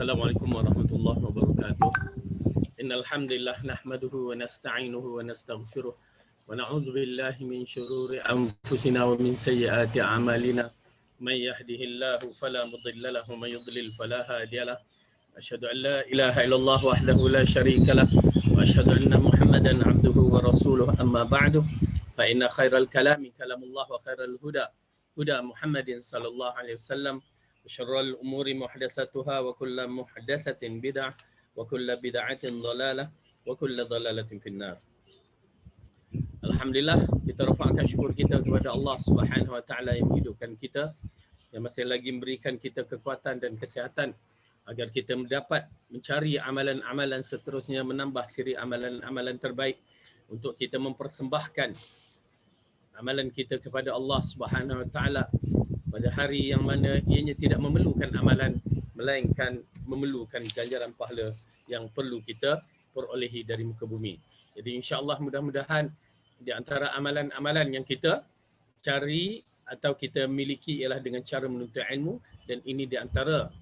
Assalamualaikum warahmatullahi wabarakatuh. Innal hamdalillah nahmaduhu wa nasta'inuhu wa nastaghfiruh wa na'udzu billahi min shururi anfusina wa min sayyiati a'malina. May yahdihillahu fala mudilla lahu wa may yudlil fala hadiya lahu. Asyhadu an la ilaha illallah wahdahu la syarika lah wa asyhadu anna Muhammadan 'abduhu wa rasuluh. Amma ba'du. Fa inna khairal kalami kalamullah wa khairal huda huda Muhammadin sallallahu alaihi wasallam. Syarrul umuri muhdatsatuha wa kullu muhdatsatin bid'ah wa kullu bid'atin dhalalah wa kullu dhalalatin finnar. Alhamdulillah, kita rafa'kan syukur kita kepada Allah Subhanahu wa taala yang menghidupkan kita, yang masih lagi memberikan kita kekuatan dan kesihatan agar kita mendapat mencari amalan-amalan seterusnya, menambah siri amalan-amalan terbaik untuk kita mempersembahkan amalan kita kepada Allah Subhanahu wa taala pada hari yang mana ianya tidak memerlukan amalan melainkan memerlukan ganjaran pahala yang perlu kita perolehi dari muka bumi. Jadi insya-Allah mudah-mudahan di antara amalan-amalan yang kita cari atau kita miliki ialah dengan cara menuntut ilmu, dan ini di antara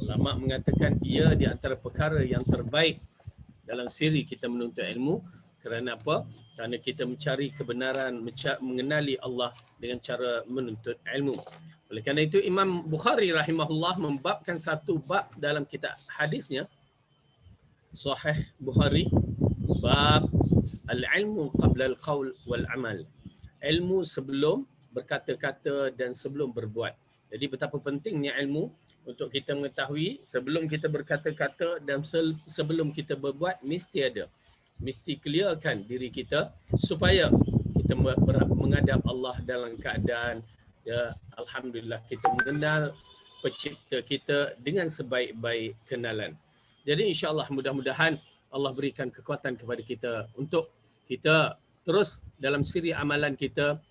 ulama mengatakan ia di antara perkara yang terbaik dalam siri kita menuntut ilmu. Kerana apa? Kerana kita mencari kebenaran, mengenali Allah dengan cara menuntut ilmu. Oleh kerana itu Imam Bukhari rahimahullah membabkan satu bab dalam kitab hadisnya, Sahih Bukhari, bab al-ilmu qabla al-qaul wal-amal. Ilmu sebelum berkata-kata dan sebelum berbuat. Jadi betapa pentingnya ilmu untuk kita mengetahui sebelum kita berkata-kata dan sebelum kita berbuat mesti ada. Mesti clearkan diri kita supaya kita menghadap Allah dalam keadaan alhamdulillah kita mengenal pencipta kita dengan sebaik-baik kenalan. Jadi insya-Allah mudah-mudahan Allah berikan kekuatan kepada kita untuk kita terus dalam siri amalan kita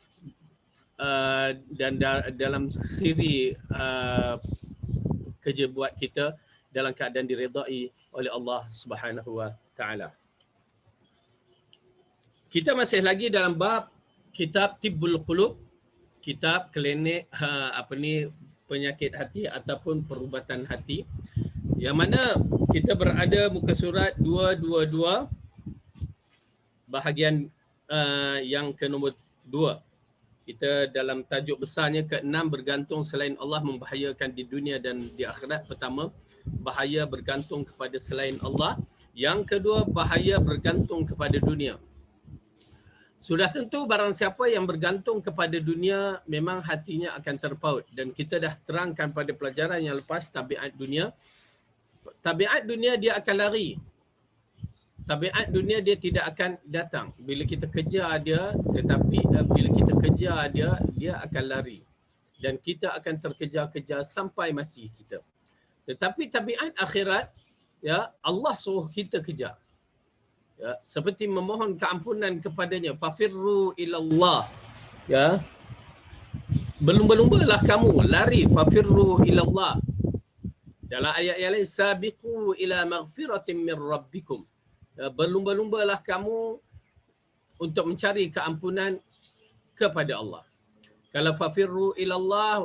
dan dalam siri kerja buat kita dalam keadaan diredai oleh Allah Subhanahu wa taala. Kita masih lagi dalam bab kitab Tibbul Qulub, kitab klinik penyakit hati ataupun perubatan hati, yang mana kita berada muka surat 222 bahagian yang ke nombor 2. Kita dalam tajuk besarnya ke-6, bergantung selain Allah membahayakan di dunia dan di akhirat. Pertama, bahaya bergantung kepada selain Allah. Yang kedua, bahaya bergantung kepada dunia. Sudah tentu barang siapa yang bergantung kepada dunia memang hatinya akan terpaut, dan kita dah terangkan pada pelajaran yang lepas tabiat dunia. Tabiat dunia dia akan lari. Tabiat dunia dia tidak akan datang. Bila kita kejar dia, tetapi bila kita kejar dia, dia akan lari. Dan kita akan terkejar-kejar sampai mati kita. Tetapi tabiat akhirat, ya, Allah suruh kita kejar. Ya, seperti memohon keampunan kepadanya, fafirru ilallah, ya, berlumba-lumbalah kamu, lari, fafirru ilallah. Dalam ayat yang lain, sabiqu ila maghfiratin min rabbikum, ya, berlumba-lumbalah kamu untuk mencari keampunan kepada Allah. Kalau fafirru ilallah,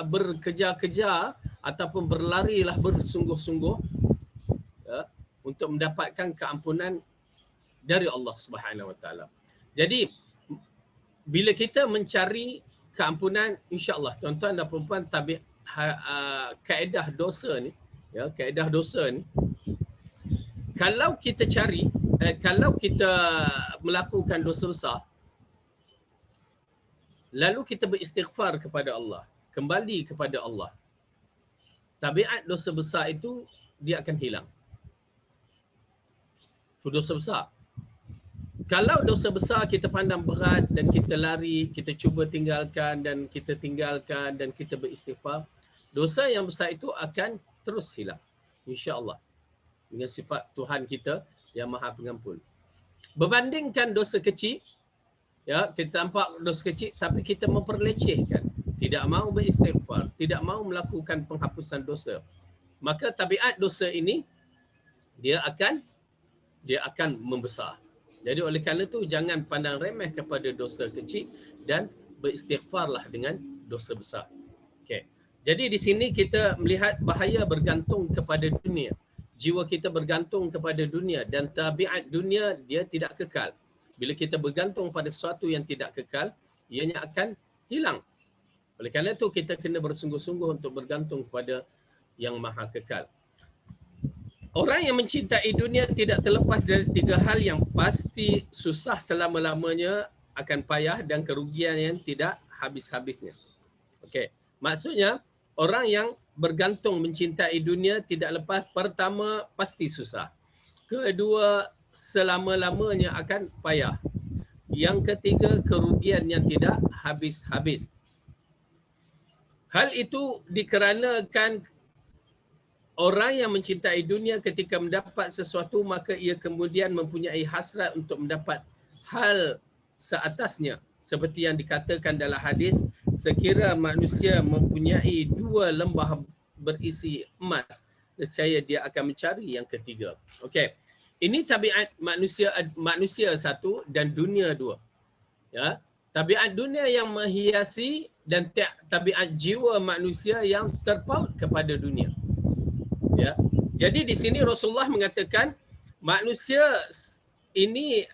berkejar-kejar ataupun berlarilah bersungguh-sungguh, ya, untuk mendapatkan keampunan dari Allah Subhanahu wa taala. Jadi bila kita mencari keampunan, insya-Allah tuan-tuan dan puan-puan, kaedah dosa ni, ya, kaedah dosa ni, kalau kita cari kalau kita melakukan dosa besar lalu kita beristighfar kepada Allah, kembali kepada Allah, tabiat dosa besar itu dia akan hilang. Itu dosa besar. Kalau dosa besar kita pandang berat dan kita lari, kita cuba tinggalkan dan kita tinggalkan dan kita beristighfar, dosa yang besar itu akan terus hilang, insya-Allah, dengan sifat Tuhan kita yang Maha Pengampun. Berbandingkan dosa kecil, ya, kita nampak dosa kecil tapi kita memperlecehkan, tidak mahu beristighfar, tidak mahu melakukan penghapusan dosa, maka tabiat dosa ini dia akan membesar. Jadi oleh kerana itu jangan pandang remeh kepada dosa kecil dan beristighfarlah dengan dosa besar. Okey. Jadi di sini kita melihat bahaya bergantung kepada dunia. Jiwa kita bergantung kepada dunia dan tabiat dunia dia tidak kekal. Bila kita bergantung pada sesuatu yang tidak kekal, ianya akan hilang. Oleh kerana itu kita kena bersungguh-sungguh untuk bergantung kepada yang maha kekal. Orang yang mencintai dunia tidak terlepas dari tiga hal yang pasti susah selama-lamanya, akan payah dan kerugian yang tidak habis-habisnya. Okey, maksudnya orang yang bergantung mencintai dunia tidak lepas, pertama pasti susah. Kedua, selama-lamanya akan payah. Yang ketiga, kerugian yang tidak habis-habis. Hal itu dikarenakan orang yang mencintai dunia ketika mendapat sesuatu maka ia kemudian mempunyai hasrat untuk mendapat hal seatasnya. Seperti yang dikatakan dalam hadis, sekira manusia mempunyai 2 lembah berisi emas, nescaya dia akan mencari yang ketiga. Okey. Ini tabiat manusia satu dan dunia dua. Ya. Tabiat dunia yang menghiasi dan tabiat jiwa manusia yang terpaut kepada dunia. Ya. Jadi di sini Rasulullah mengatakan manusia ini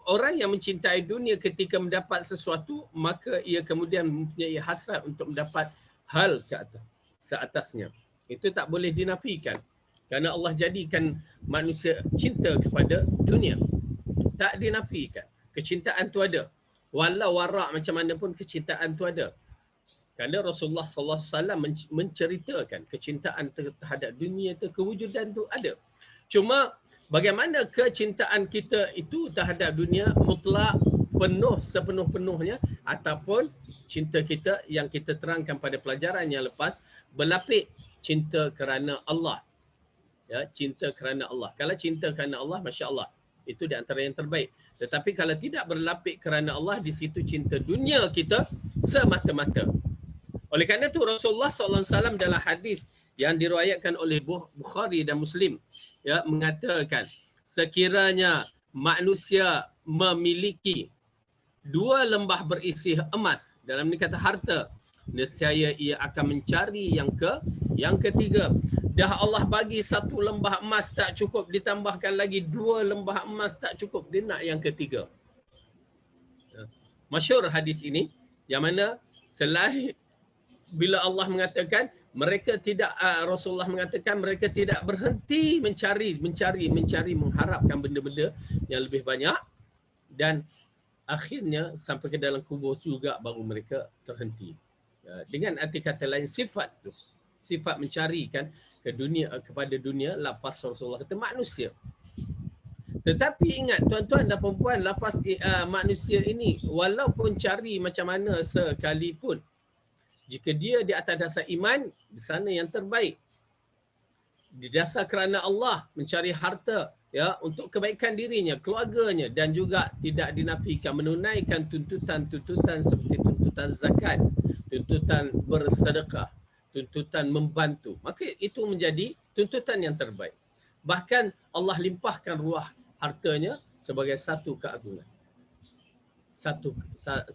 orang yang mencintai dunia ketika mendapat sesuatu maka ia kemudian mempunyai hasrat untuk mendapat hal ke atas seatasnya. Itu tak boleh dinafikan. Kerana Allah jadikan manusia cinta kepada dunia. Tak dinafikan. Kecintaan tu ada. Walau warak macam mana pun kecintaan tu ada. Kerana Rasulullah sallallahu alaihi wasallam menceritakan kecintaan terhadap dunia itu, kewujudan tu ada. Cuma bagaimana kecintaan kita itu terhadap dunia mutlak, penuh sepenuh-penuhnya, ataupun cinta kita yang kita terangkan pada pelajaran yang lepas, berlapik cinta kerana Allah. Ya, cinta kerana Allah. Kalau cinta kerana Allah, masya-Allah, itu di antara yang terbaik. Tetapi kalau tidak berlapik kerana Allah, di situ cinta dunia kita semata-mata. Oleh kerana itu Rasulullah SAW dalam hadis yang diriwayatkan oleh Bukhari dan Muslim, ya, mengatakan sekiranya manusia memiliki 2 lembah berisi emas, dalam ini kata harta, nescaya ia akan mencari yang ketiga. Dah Allah bagi 1 lembah emas tak cukup, ditambahkan lagi 2 lembah emas tak cukup, dia nak yang ketiga. Masyhur hadis ini yang mana selain bila Allah mengatakan mereka tidak, Rasulullah mengatakan mereka tidak berhenti mencari, mengharapkan benda-benda yang lebih banyak, dan akhirnya sampai ke dalam kubur juga baru mereka terhenti. Dengan arti kata lain, sifat tu, sifat mencarikan ke dunia, kepada dunia, lafaz Rasulullah kata manusia. Tetapi ingat tuan-tuan dan puan-puan, lafaz manusia ini walaupun cari macam mana sekalipun, jika dia di atas dasar iman, di sana yang terbaik. Di dasar kerana Allah, mencari harta, ya, untuk kebaikan dirinya, keluarganya, dan juga tidak dinafikan menunaikan tuntutan-tuntutan seperti tuntutan zakat, tuntutan bersedekah, tuntutan membantu. Maka itu menjadi tuntutan yang terbaik. Bahkan Allah limpahkan ruah hartanya sebagai satu keagungan.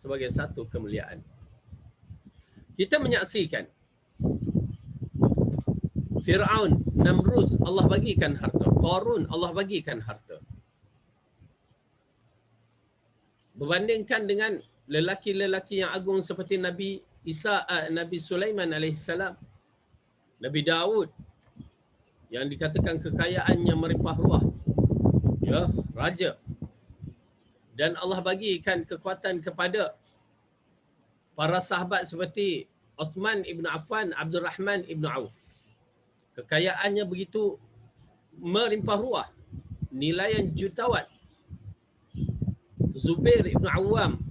Sebagai satu kemuliaan. Kita menyaksikan Fir'aun, Namrud, Allah bagikan harta. Qarun, Allah bagikan harta. Berbandingkan dengan lelaki-lelaki yang agung seperti Nabi Nabi Sulaiman alaihissalam, Nabi Daud, yang dikatakan kekayaannya melimpah ruah, ya, raja. Dan Allah bagikan kekuatan kepada para sahabat seperti Uthman ibn Affan, Abdul Rahman ibn Auf. Kekayaannya begitu melimpah ruah, nilaian jutawan. Zubair ibn Awam,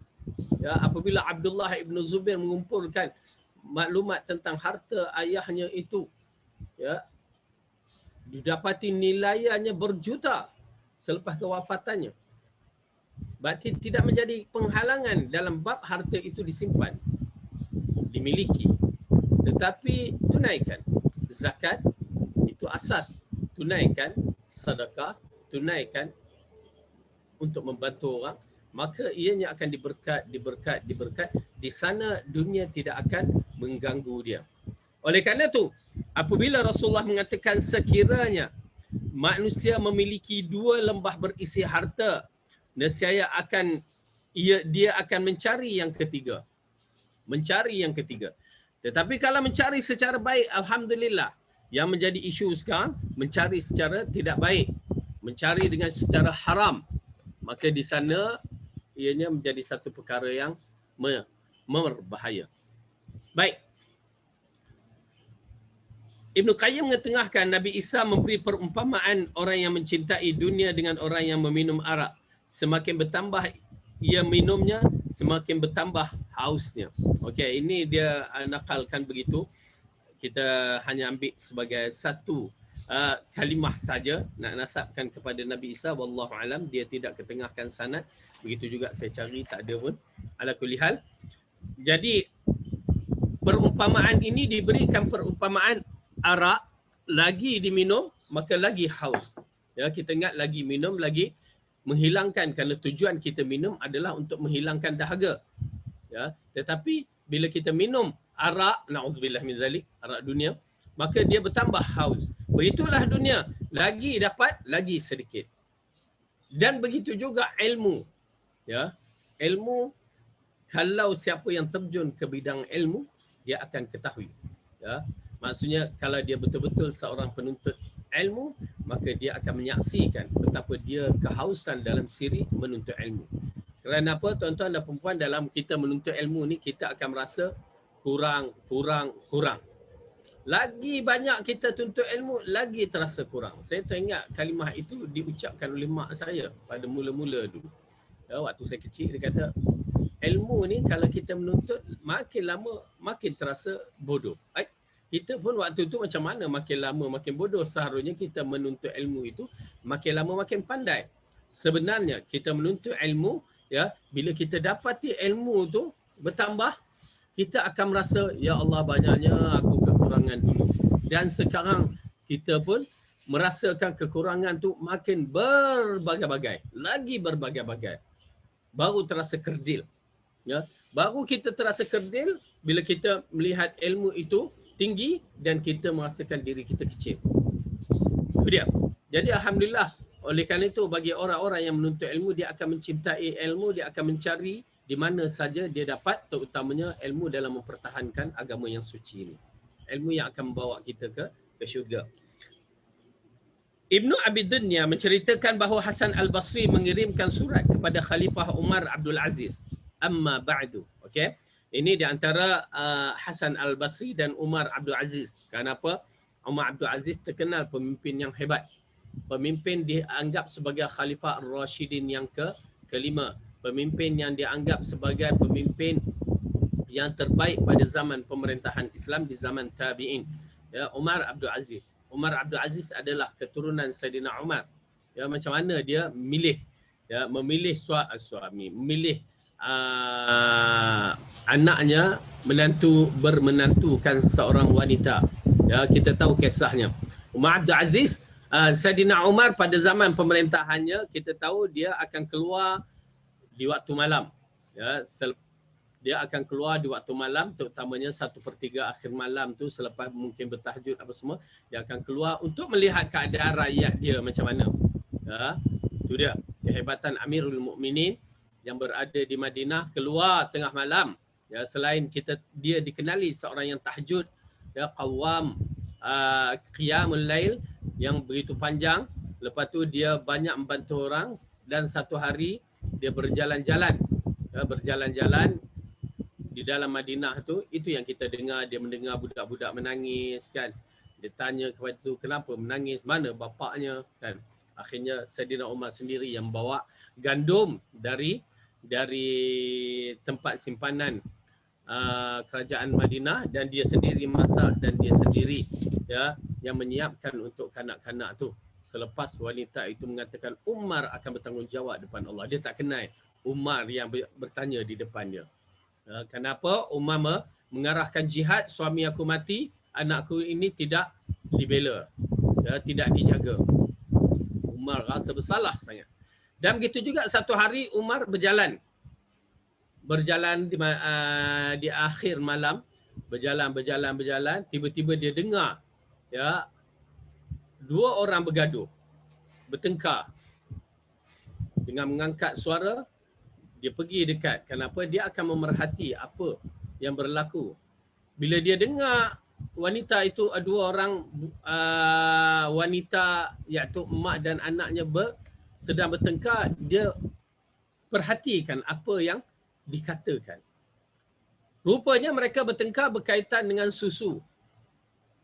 ya, apabila Abdullah ibn Zubair mengumpulkan maklumat tentang harta ayahnya itu, ya, didapati nilaiannya berjuta selepas kewafatannya. Berarti tidak menjadi penghalangan dalam bab harta itu disimpan, dimiliki. Tetapi tunaikan zakat, itu asas. Tunaikan sedekah, tunaikan untuk membantu orang, maka ianya akan diberkat. Di sana dunia tidak akan mengganggu dia. Oleh kerana itu, apabila Rasulullah mengatakan sekiranya manusia memiliki 2 lembah berisi harta, nescaya dia akan mencari yang ketiga. Mencari yang ketiga. Tetapi kalau mencari secara baik, alhamdulillah. Yang menjadi isu sekarang, mencari secara tidak baik. Mencari dengan secara haram. Maka di sana, ianya menjadi satu perkara yang berbahaya. Baik. Ibn Qayyim mengetengahkan Nabi Isa memberi perumpamaan orang yang mencintai dunia dengan orang yang meminum arak. Semakin bertambah ia minumnya, semakin bertambah hausnya. Okey, ini dia nakalkan begitu. Kita hanya ambil sebagai satu kalimah saja nak nasabkan kepada Nabi Isa, wallahu alam, dia tidak ketengahkan sanad. Begitu juga saya cari tak ada pun. Ala kulli hal. Jadi perumpamaan ini diberikan perumpamaan arak lagi diminum maka lagi haus. Ya, kita ingat lagi minum lagi menghilangkan, kerana tujuan kita minum adalah untuk menghilangkan dahaga. Ya, tetapi bila kita minum arak, na'udzubillah min zalik, arak dunia, maka dia bertambah haus. Begitulah dunia, lagi dapat lagi sedikit. Dan begitu juga ilmu. Ya, ilmu, kalau siapa yang terjun ke bidang ilmu, dia akan ketahui. Ya, maksudnya kalau dia betul-betul seorang penuntut ilmu, maka dia akan menyaksikan betapa dia kehausan dalam siri menuntut ilmu. Kerana apa, tuan-tuan dan perempuan, dalam kita menuntut ilmu ni kita akan merasa kurang. Lagi banyak kita tuntut ilmu, lagi terasa kurang. Saya teringat kalimah itu diucapkan oleh mak saya pada mula-mula dulu. Ya, waktu saya kecil dia kata, ilmu ni kalau kita menuntut makin lama makin terasa bodoh. Kita pun waktu tu macam mana makin lama makin bodoh. Seharusnya kita menuntut ilmu itu makin lama makin pandai. Sebenarnya kita menuntut ilmu, ya, bila kita dapati ilmu tu bertambah, kita akan merasa, ya Allah, banyaknya aku kekurangan dulu. Dan sekarang kita pun merasakan kekurangan tu makin berbagai-bagai, lagi berbagai-bagai. Baru terasa kerdil. Ya, baru kita terasa kerdil bila kita melihat ilmu itu tinggi dan kita merasakan diri kita kecil. Itu dia. Jadi alhamdulillah, oleh kerana itu bagi orang-orang yang menuntut ilmu, dia akan mencintai ilmu, dia akan mencari di mana saja dia dapat, terutamanya ilmu dalam mempertahankan agama yang suci ini. Ilmu yang akan membawa kita ke syurga. Ibnu Abi Dunya menceritakan bahawa Hasan Al-Basri mengirimkan surat kepada Khalifah Umar Abdul Aziz. Amma ba'du. Okey. Ini di antara Hasan Al-Basri dan Umar Abdul Aziz. Kenapa? Umar Abdul Aziz terkenal pemimpin yang hebat. Pemimpin dianggap sebagai Khalifah Ar-Rashidin yang kelima. Pemimpin yang dianggap sebagai pemimpin yang terbaik pada zaman pemerintahan Islam di zaman tabi'in. Ya, Umar Abdul Aziz. Umar Abdul Aziz adalah keturunan Saidina Umar. Ya, macam mana dia memilih, ya, memilih suami, memilih anaknya bermenantukan seorang wanita. Ya, kita tahu kisahnya. Umar Abdul Aziz, Saidina Umar pada zaman pemerintahannya, kita tahu dia akan keluar di waktu malam. Ya, dia akan keluar di waktu malam, terutamanya 1/3 akhir malam tu, selepas mungkin bertahajud apa semua, dia akan keluar untuk melihat keadaan rakyat dia macam mana. Ya, itu dia kehebatan Amirul Mukminin yang berada di Madinah, keluar tengah malam. Ya, selain dia dikenali seorang yang tahajud, ya, qawwam, qiyamul lail yang begitu panjang. Lepas tu dia banyak membantu orang, dan satu hari dia berjalan-jalan, ya, berjalan-jalan di dalam Madinah tu. Itu yang kita dengar, dia mendengar budak-budak menangis kan. Dia tanya kepada tu, kenapa menangis, mana bapaknya kan. Akhirnya Saidina Umar sendiri yang bawa gandum dari tempat simpanan kerajaan Madinah, dan dia sendiri masak, dan dia sendiri, ya, yang menyiapkan untuk kanak-kanak tu. Selepas wanita itu mengatakan Umar akan bertanggungjawab depan Allah, dia tak kenal Umar yang bertanya di depan dia. Kenapa Umar mengarahkan jihad, suami aku mati, anakku ini tidak dibela, ya, tidak dijaga. Umar rasa bersalah sangat. Dan begitu juga satu hari Umar berjalan di akhir malam, Berjalan, tiba-tiba dia dengar ya dua orang bergaduh, bertengkar. Dengan mengangkat suara, dia pergi dekat. Kenapa? Dia akan memerhati apa yang berlaku. Bila dia dengar wanita itu, dua orang wanita iaitu mak dan anaknya sedang bertengkar, dia perhatikan apa yang dikatakan. Rupanya mereka bertengkar berkaitan dengan susu.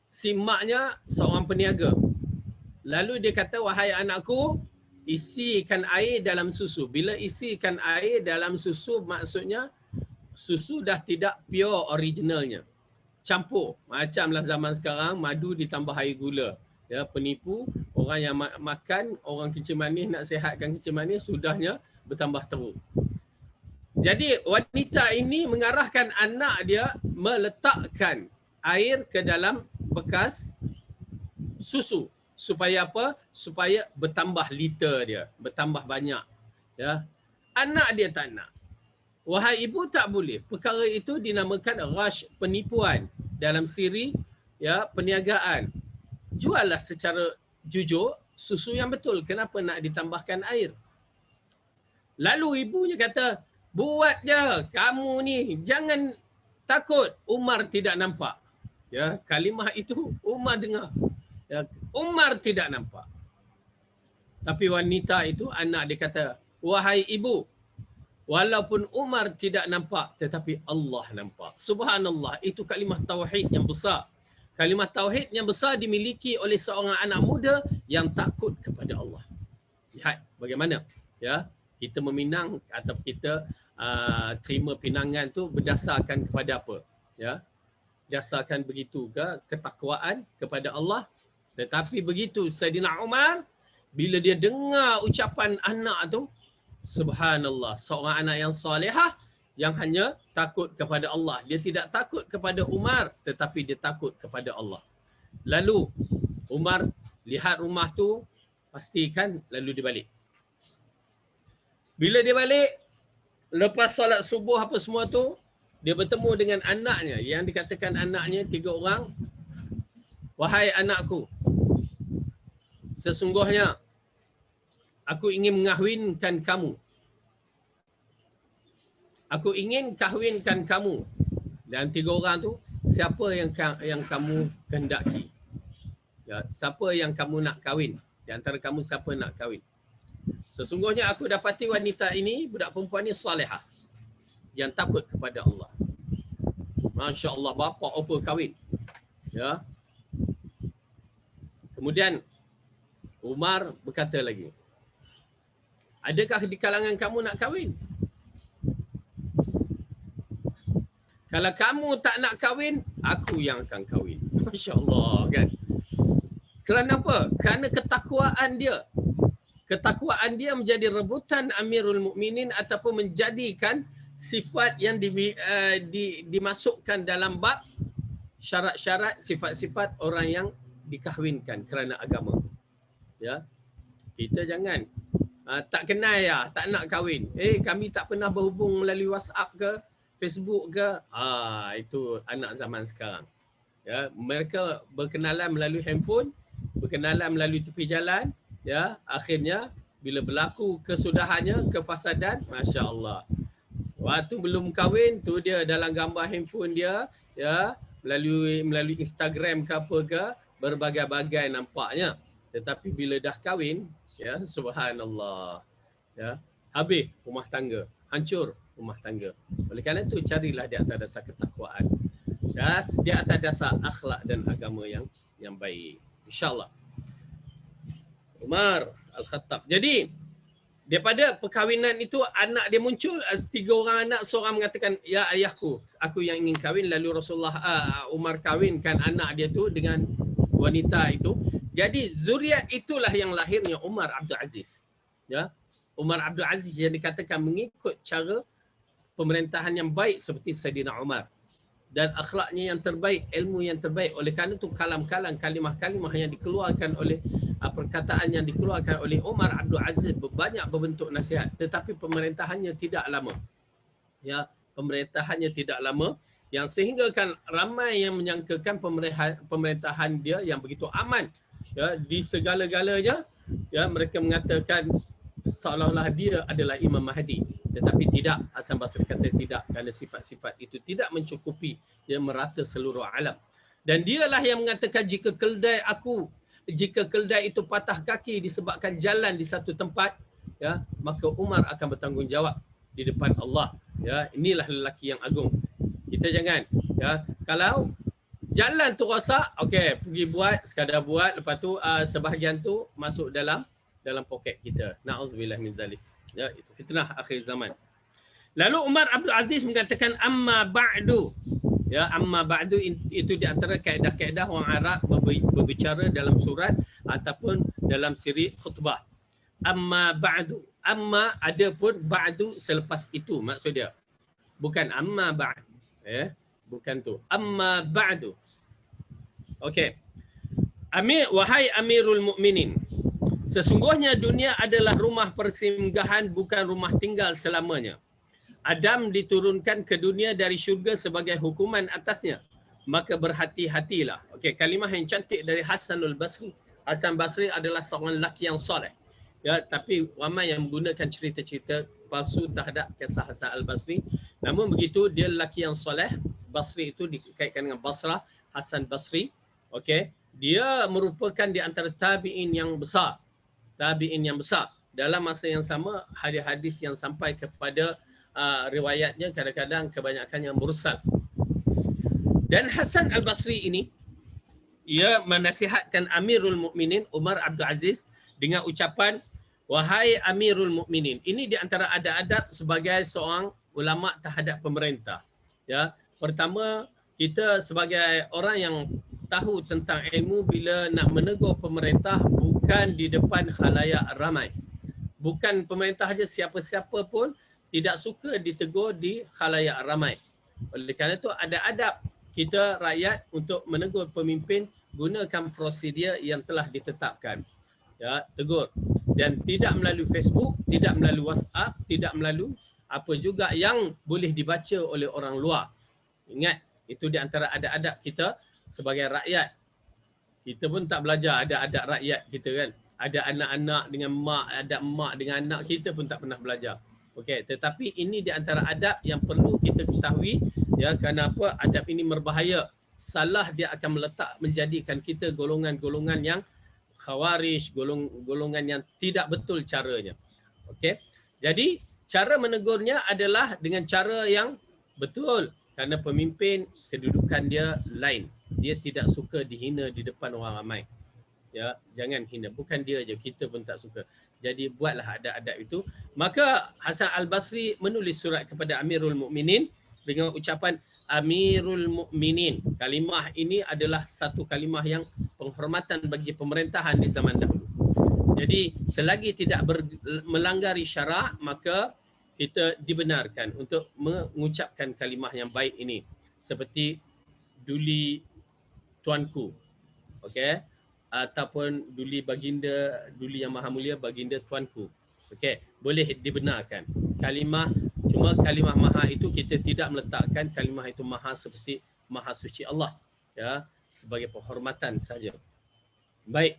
Si maknya seorang peniaga. Lalu dia kata, wahai anakku, isikan air dalam susu. Bila isikan air dalam susu, maksudnya susu dah tidak pure originalnya. Campur. Macamlah zaman sekarang, madu ditambah air gula. Ya, penipu, orang yang makan, orang kencing manis, nak sihatkan kencing manis, sudahnya bertambah teruk. Jadi wanita ini mengarahkan anak dia meletakkan air ke dalam bekas susu. Supaya apa? Supaya bertambah liter dia, bertambah banyak. Ya. Anak dia tak nak. Wahai ibu, tak boleh. Perkara itu dinamakan ghash, penipuan dalam siri ya perniagaan. Juallah secara jujur susu yang betul. Kenapa nak ditambahkan air? Lalu ibunya kata, buat je kamu ni, jangan takut. Umar tidak nampak. Ya, kalimah itu Umar dengar. Ya, Umar tidak nampak. Tapi wanita itu, anak dia kata, wahai ibu, walaupun Umar tidak nampak, tetapi Allah nampak. Subhanallah, itu kalimah tauhid yang besar. Kalimah tauhid yang besar dimiliki oleh seorang anak muda yang takut kepada Allah. Lihat bagaimana ya kita meminang atau kita terima pinangan tu berdasarkan kepada apa? Ya, berdasarkan begitu ke ketakwaan kepada Allah. Tetapi begitu Saidina Umar, bila dia dengar ucapan anak tu, subhanallah, seorang anak yang salihah yang hanya takut kepada Allah. Dia tidak takut kepada Umar, tetapi dia takut kepada Allah. Lalu Umar lihat rumah tu, pastikan, lalu dia balik. Bila dia balik, lepas solat subuh apa semua tu, dia bertemu dengan anaknya. Yang dikatakan anaknya 3 orang. Wahai anakku, sesungguhnya aku ingin mengahwinkan kamu. Aku ingin kahwinkan kamu. Dan 3 orang tu, siapa yang kamu kehendaki? Ya, siapa yang kamu nak kahwin? Di antara kamu siapa nak kahwin? Sesungguhnya aku dapati wanita ini, budak perempuan ni salihah. Yang takut kepada Allah. Masya Allah, bapa offer kahwin. Ya. Kemudian Umar berkata lagi, adakah di kalangan kamu nak kahwin? Kalau kamu tak nak kahwin, aku yang akan kahwin. Masya Allah kan. Kerana apa? Kerana ketakwaan dia. Ketakwaan dia menjadi rebutan Amirul Mukminin ataupun menjadikan sifat yang dimasukkan dalam bab syarat-syarat sifat-sifat orang yang dikahwinkan kerana agama. Ya. Kita jangan tak kenal ya, tak nak kahwin. Kami tak pernah berhubung melalui WhatsApp ke, Facebook ke. Itu anak zaman sekarang. Ya, mereka berkenalan melalui handphone, berkenalan melalui tepi jalan, ya, akhirnya bila berlaku kesudahannya, kefasadan, masya-Allah. Waktu belum kahwin tu dia dalam gambar handphone dia, ya, melalui Instagram ke apa ke, berbagai-bagai nampaknya. Tetapi bila dah kahwin, ya, subhanallah. Ya, habis rumah tangga, hancur rumah tangga. Oleh kerana itu carilah di atas dasar ketakwaan. Di atas dasar akhlak dan agama yang baik. Insya-Allah. Umar Al-Khattab. Jadi daripada perkahwinan itu anak dia muncul, 3 orang anak, seorang mengatakan, ya ayahku, aku yang ingin kahwin. Lalu Umar kahwinkan anak dia tu dengan wanita itu. Jadi zuriat itulah yang lahirnya Umar Abdul Aziz. Ya, Umar Abdul Aziz yang dikatakan mengikut cara pemerintahan yang baik seperti Saidina Umar. Dan akhlaknya yang terbaik, ilmu yang terbaik. Oleh kerana itu kalam-kalam, kalimah-kalimah yang dikeluarkan oleh perkataan yang dikeluarkan oleh Umar Abdul Aziz banyak berbentuk nasihat. Tetapi pemerintahannya tidak lama. Ya, pemerintahannya tidak lama. Yang sehingga kan ramai yang menyangkakan pemerintahan dia yang begitu aman, ya, di segala-galanya, ya, mereka mengatakan seolah-olah dia adalah Imam Mahdi. Tetapi tidak, Hasan Basri kata tidak, kerana sifat-sifat itu tidak mencukupi, dia merata seluruh alam. Dan dialah yang mengatakan jika keldai itu patah kaki disebabkan jalan di satu tempat, ya, maka Umar akan bertanggungjawab di depan Allah. Ya, inilah lelaki yang agung. Kita jangan, ya, kalau jalan tu rosak, okey, pergi buat, sekadar buat, lepas tu sebahagian tu masuk dalam poket kita. Na'udzubillah min zalik. Ya, itu fitnah akhir zaman. Lalu Umar Abdul Aziz mengatakan amma ba'du. Ya, amma ba'du itu di antara kaedah-kaedah orang Arab berbicara dalam surat ataupun dalam siri khutbah. Amma ba'du. Amma ada pun ba'du selepas itu maksud dia. Bukan amma ba'd. Bukan tu. Amma ba'du. Okey. Wahai Amirul Mukminin. Sesungguhnya dunia adalah rumah persinggahan, bukan rumah tinggal selamanya. Adam diturunkan ke dunia dari syurga sebagai hukuman atasnya. Maka berhati-hatilah. Okey, kalimah yang cantik dari Hasanul Basri. Hasan Basri adalah seorang lelaki yang soleh. Ya, tapi ramai yang menggunakan cerita-cerita palsu terhadap kisah Hasan Al-Basri. Namun begitu, dia lelaki yang soleh. Basri itu dikaitkan dengan Basrah, Hasan Basri. Okey, dia merupakan di antara tabi'in yang besar. Tabi'in yang besar. Dalam masa yang sama, hadis-hadis yang sampai kepada riwayatnya kadang-kadang kebanyakan yang mursal. Dan Hasan Al-Basri ini, ia menasihatkan Amirul Mukminin Umar Abdul Aziz dengan ucapan, wahai Amirul Mukminin. Ini di antara adab-adab sebagai seorang ulama terhadap pemerintah. Ya, pertama, kita sebagai orang yang tahu tentang ilmu, bila nak menegur pemerintah bukan di depan khalayak ramai. Bukan pemerintah saja, siapa-siapa pun tidak suka ditegur di khalayak ramai. Oleh kerana itu ada adab kita rakyat untuk menegur pemimpin, gunakan prosedur yang telah ditetapkan. Ya, tegur. Dan tidak melalui Facebook, tidak melalui WhatsApp, tidak melalui apa juga yang boleh dibaca oleh orang luar. Ingat, itu di antara adab-adab kita sebagai rakyat. Kita pun tak belajar ada adab rakyat kita kan. Ada anak-anak dengan mak, ada mak dengan anak, kita pun tak pernah belajar. Okey, tetapi ini di antara adab yang perlu kita ketahui, ya, kenapa adab ini berbahaya. Salah dia akan menjadikan kita golongan-golongan yang khawarij, golongan yang tidak betul caranya. Okey. Jadi cara menegurnya adalah dengan cara yang betul, kerana pemimpin kedudukan dia lain. Dia tidak suka dihina di depan orang ramai. Ya, jangan hina. Bukan dia je, kita pun tak suka. Jadi buatlah adab-adab itu. Maka Hasan Al-Basri menulis surat kepada Amirul Mukminin dengan ucapan Amirul Mukminin. Kalimah ini adalah satu kalimah yang penghormatan bagi pemerintahan di zaman dahulu. Jadi selagi tidak melanggari syarak, maka kita dibenarkan untuk mengucapkan kalimah yang baik ini. Seperti duli tuanku. Okey, ataupun duli baginda, duli yang maha mulia baginda tuanku. Okey, boleh dibenarkan. Cuma kalimah maha itu kita tidak meletakkan kalimah itu maha seperti maha suci Allah, ya, sebagai penghormatan saja. Baik.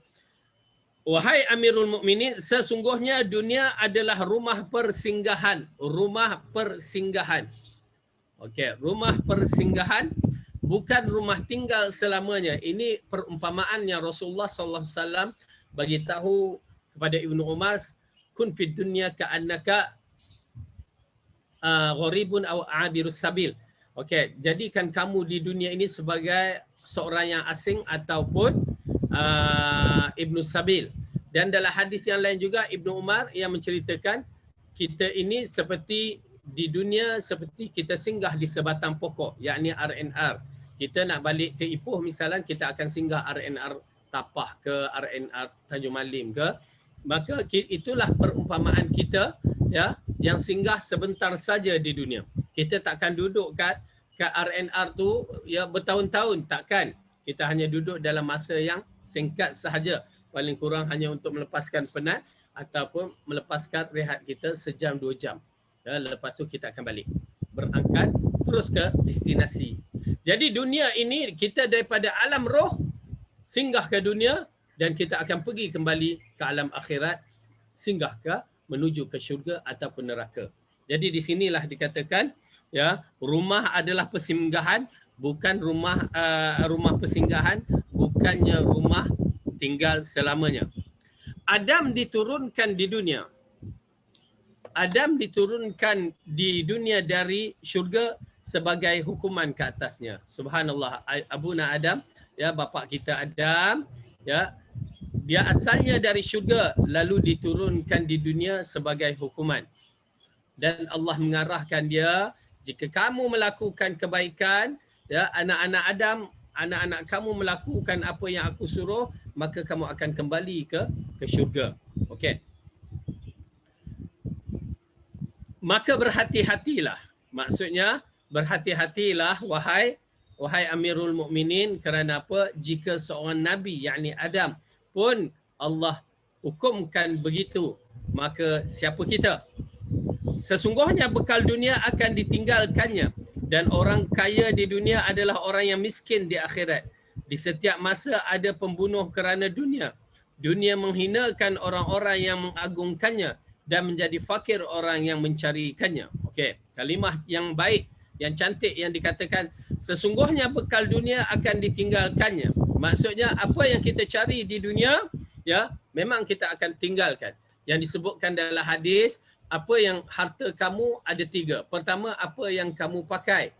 Wahai Amirul Mukminin, sesungguhnya dunia adalah rumah persinggahan. Rumah persinggahan. Okey, rumah persinggahan, bukan rumah tinggal selamanya. Ini perumpamaan yang Rasulullah sallallahu alaihi wasallam bagi tahu kepada Ibnu Umar, kun fid dunya ka'annaka gharibun aw abirus sabil. Okey, jadikan kamu di dunia ini sebagai seorang yang asing ataupun Ibnu Sabil. Dan dalam hadis yang lain juga Ibnu Umar yang menceritakan kita ini seperti di dunia seperti kita singgah di sebatang pokok, yakni RNR. Kita nak balik ke Ipoh misalnya, kita akan singgah RNR Tapah ke RNR Tanjung Malim ke. Maka itulah perumpamaan kita, ya, yang singgah sebentar saja di dunia. Kita takkan duduk kat RNR tu ya bertahun-tahun, takkan. Kita hanya duduk dalam masa yang singkat sahaja, paling kurang hanya untuk melepaskan penat ataupun melepaskan rehat kita sejam 2 jam. Ya, lepas tu kita akan balik. berangkat terus ke destinasi. Jadi dunia ini kita daripada alam roh singgah ke dunia dan kita akan pergi kembali ke alam akhirat, singgah ke menuju ke syurga ataupun neraka. Jadi di sinilah dikatakan ya, rumah adalah persinggahan, bukan rumah persinggahan, bukannya rumah tinggal selamanya. Adam diturunkan di dunia. Adam diturunkan di dunia dari syurga sebagai hukuman ke atasnya. Subhanallah, Abuna Adam, ya, bapa kita Adam, ya, dia asalnya dari syurga lalu diturunkan di dunia sebagai hukuman. Dan Allah mengarahkan dia, jika kamu melakukan kebaikan, ya, anak-anak Adam, anak-anak kamu melakukan apa yang aku suruh, maka kamu akan kembali ke syurga. Okey. Maka berhati-hatilah. Maksudnya berhati-hatilah wahai Amirul Mukminin, kerana apa? Jika seorang nabi yakni Adam pun Allah hukumkan begitu, maka siapa kita? Sesungguhnya bekal dunia akan ditinggalkannya dan orang kaya di dunia adalah orang yang miskin di akhirat. Di setiap masa ada pembunuh kerana dunia. Dunia menghinakan orang-orang yang mengagungkannya dan menjadi fakir orang yang mencarikannya. Okey, kalimah yang baik, yang cantik yang dikatakan, sesungguhnya bekal dunia akan ditinggalkannya. Maksudnya apa yang kita cari di dunia, ya, memang kita akan tinggalkan. Yang disebutkan dalam hadis, apa yang harta kamu ada 3. Pertama, apa yang kamu pakai.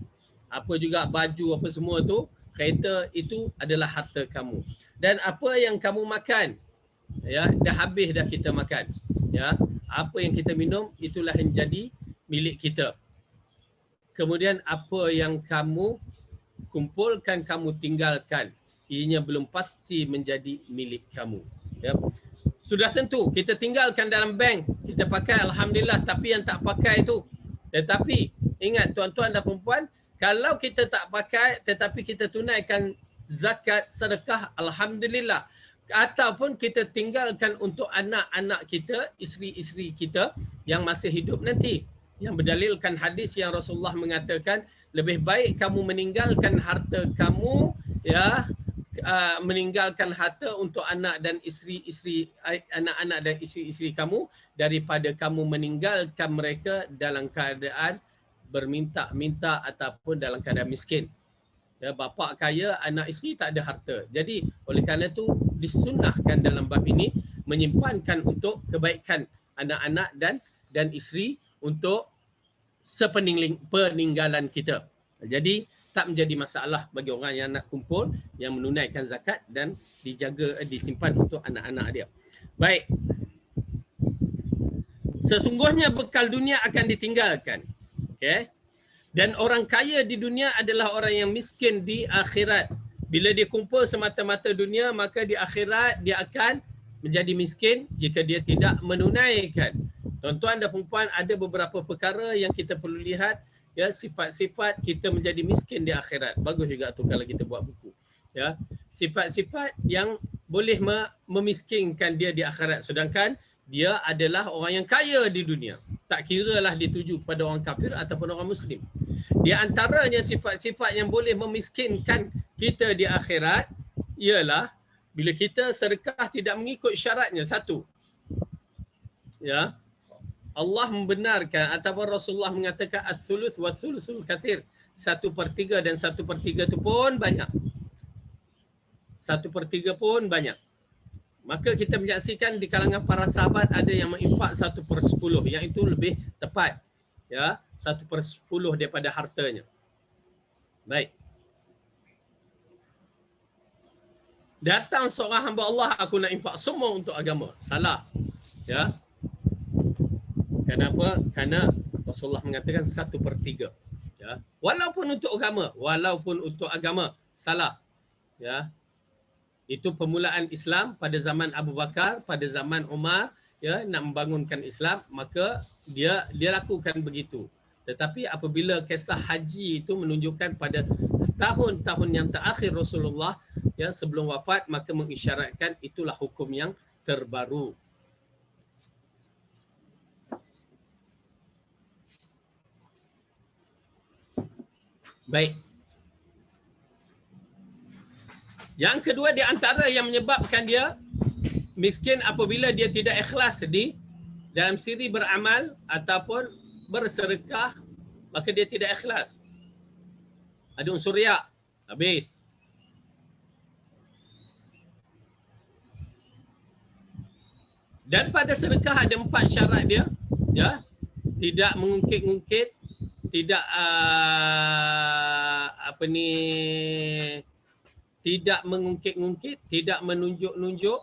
Apa juga baju apa semua tu, kereta itu adalah harta kamu. Dan apa yang kamu makan, ya, dah habis dah kita makan, ya, apa yang kita minum itulah yang jadi milik kita. Kemudian apa yang kamu kumpulkan, kamu tinggalkan, ianya belum pasti menjadi milik kamu, ya. Sudah tentu kita tinggalkan dalam bank, kita pakai alhamdulillah, tapi yang tak pakai itu. Tetapi ingat tuan-tuan dan puan-puan, kalau kita tak pakai tetapi kita tunaikan zakat, sedekah, alhamdulillah. Ataupun kita tinggalkan untuk anak-anak kita, isteri-isteri kita yang masih hidup nanti. Yang berdalilkan hadis yang Rasulullah mengatakan, lebih baik kamu meninggalkan harta kamu, ya, meninggalkan harta untuk anak dan isteri-isteri, anak-anak dan isteri-isteri kamu, daripada kamu meninggalkan mereka dalam keadaan berminta-minta ataupun dalam keadaan miskin. Ya, bapa kaya, anak isteri tak ada harta. Jadi oleh kerana itu disunnahkan dalam bab ini menyimpankan untuk kebaikan anak-anak dan isteri untuk sepeninggalan kita. Jadi tak menjadi masalah bagi orang yang nak kumpul, yang menunaikan zakat dan dijaga, disimpan untuk anak-anak dia. Baik. Sesungguhnya bekal dunia akan ditinggalkan. Okey. Dan orang kaya di dunia adalah orang yang miskin di akhirat. Bila dia kumpul semata-mata dunia, maka di akhirat dia akan menjadi miskin jika dia tidak menunaikan. Tuan-tuan dan puan-puan, ada beberapa perkara yang kita perlu lihat, ya, sifat-sifat kita menjadi miskin di akhirat. Bagus juga tu kalau kita buat buku. Ya, sifat-sifat yang boleh memiskinkan dia di akhirat, sedangkan dia adalah orang yang kaya di dunia. Tak kiralah dituju kepada orang kafir ataupun orang muslim. Di antaranya sifat-sifat yang boleh memiskinkan kita di akhirat ialah bila kita sedekah tidak mengikut syaratnya. Satu, ya, Allah membenarkan ataupun Rasulullah mengatakan as-sulus wa sulusul katsir. 1/3 dan 1/3 itu pun banyak. 1/3 pun banyak. Maka kita menyaksikan di kalangan para sahabat ada yang menginfak 1/10, yang itu lebih tepat. Ya, 1/10 daripada hartanya. Baik. Datang seorang hamba Allah, aku nak infak semua untuk agama. Salah. Ya. Kenapa? Kerana Rasulullah mengatakan 1/3. Ya. Walaupun untuk agama, salah. Ya. Itu permulaan Islam pada zaman Abu Bakar, pada zaman Umar, ya, nak membangunkan Islam, maka dia lakukan begitu. Tetapi apabila kisah haji itu menunjukkan pada tahun-tahun yang terakhir Rasulullah, ya, sebelum wafat, maka mengisyaratkan itulah hukum yang terbaru. Baik. Yang kedua di antara yang menyebabkan dia miskin apabila dia tidak ikhlas di dalam siri beramal ataupun bersedekah, maka dia tidak ikhlas. Ada unsur riak. Habis. Dan pada sedekah ada 4 syarat dia, ya. Tidak mengungkit-ungkit, tidak tidak mengungkit-ungkit, tidak menunjuk-nunjuk.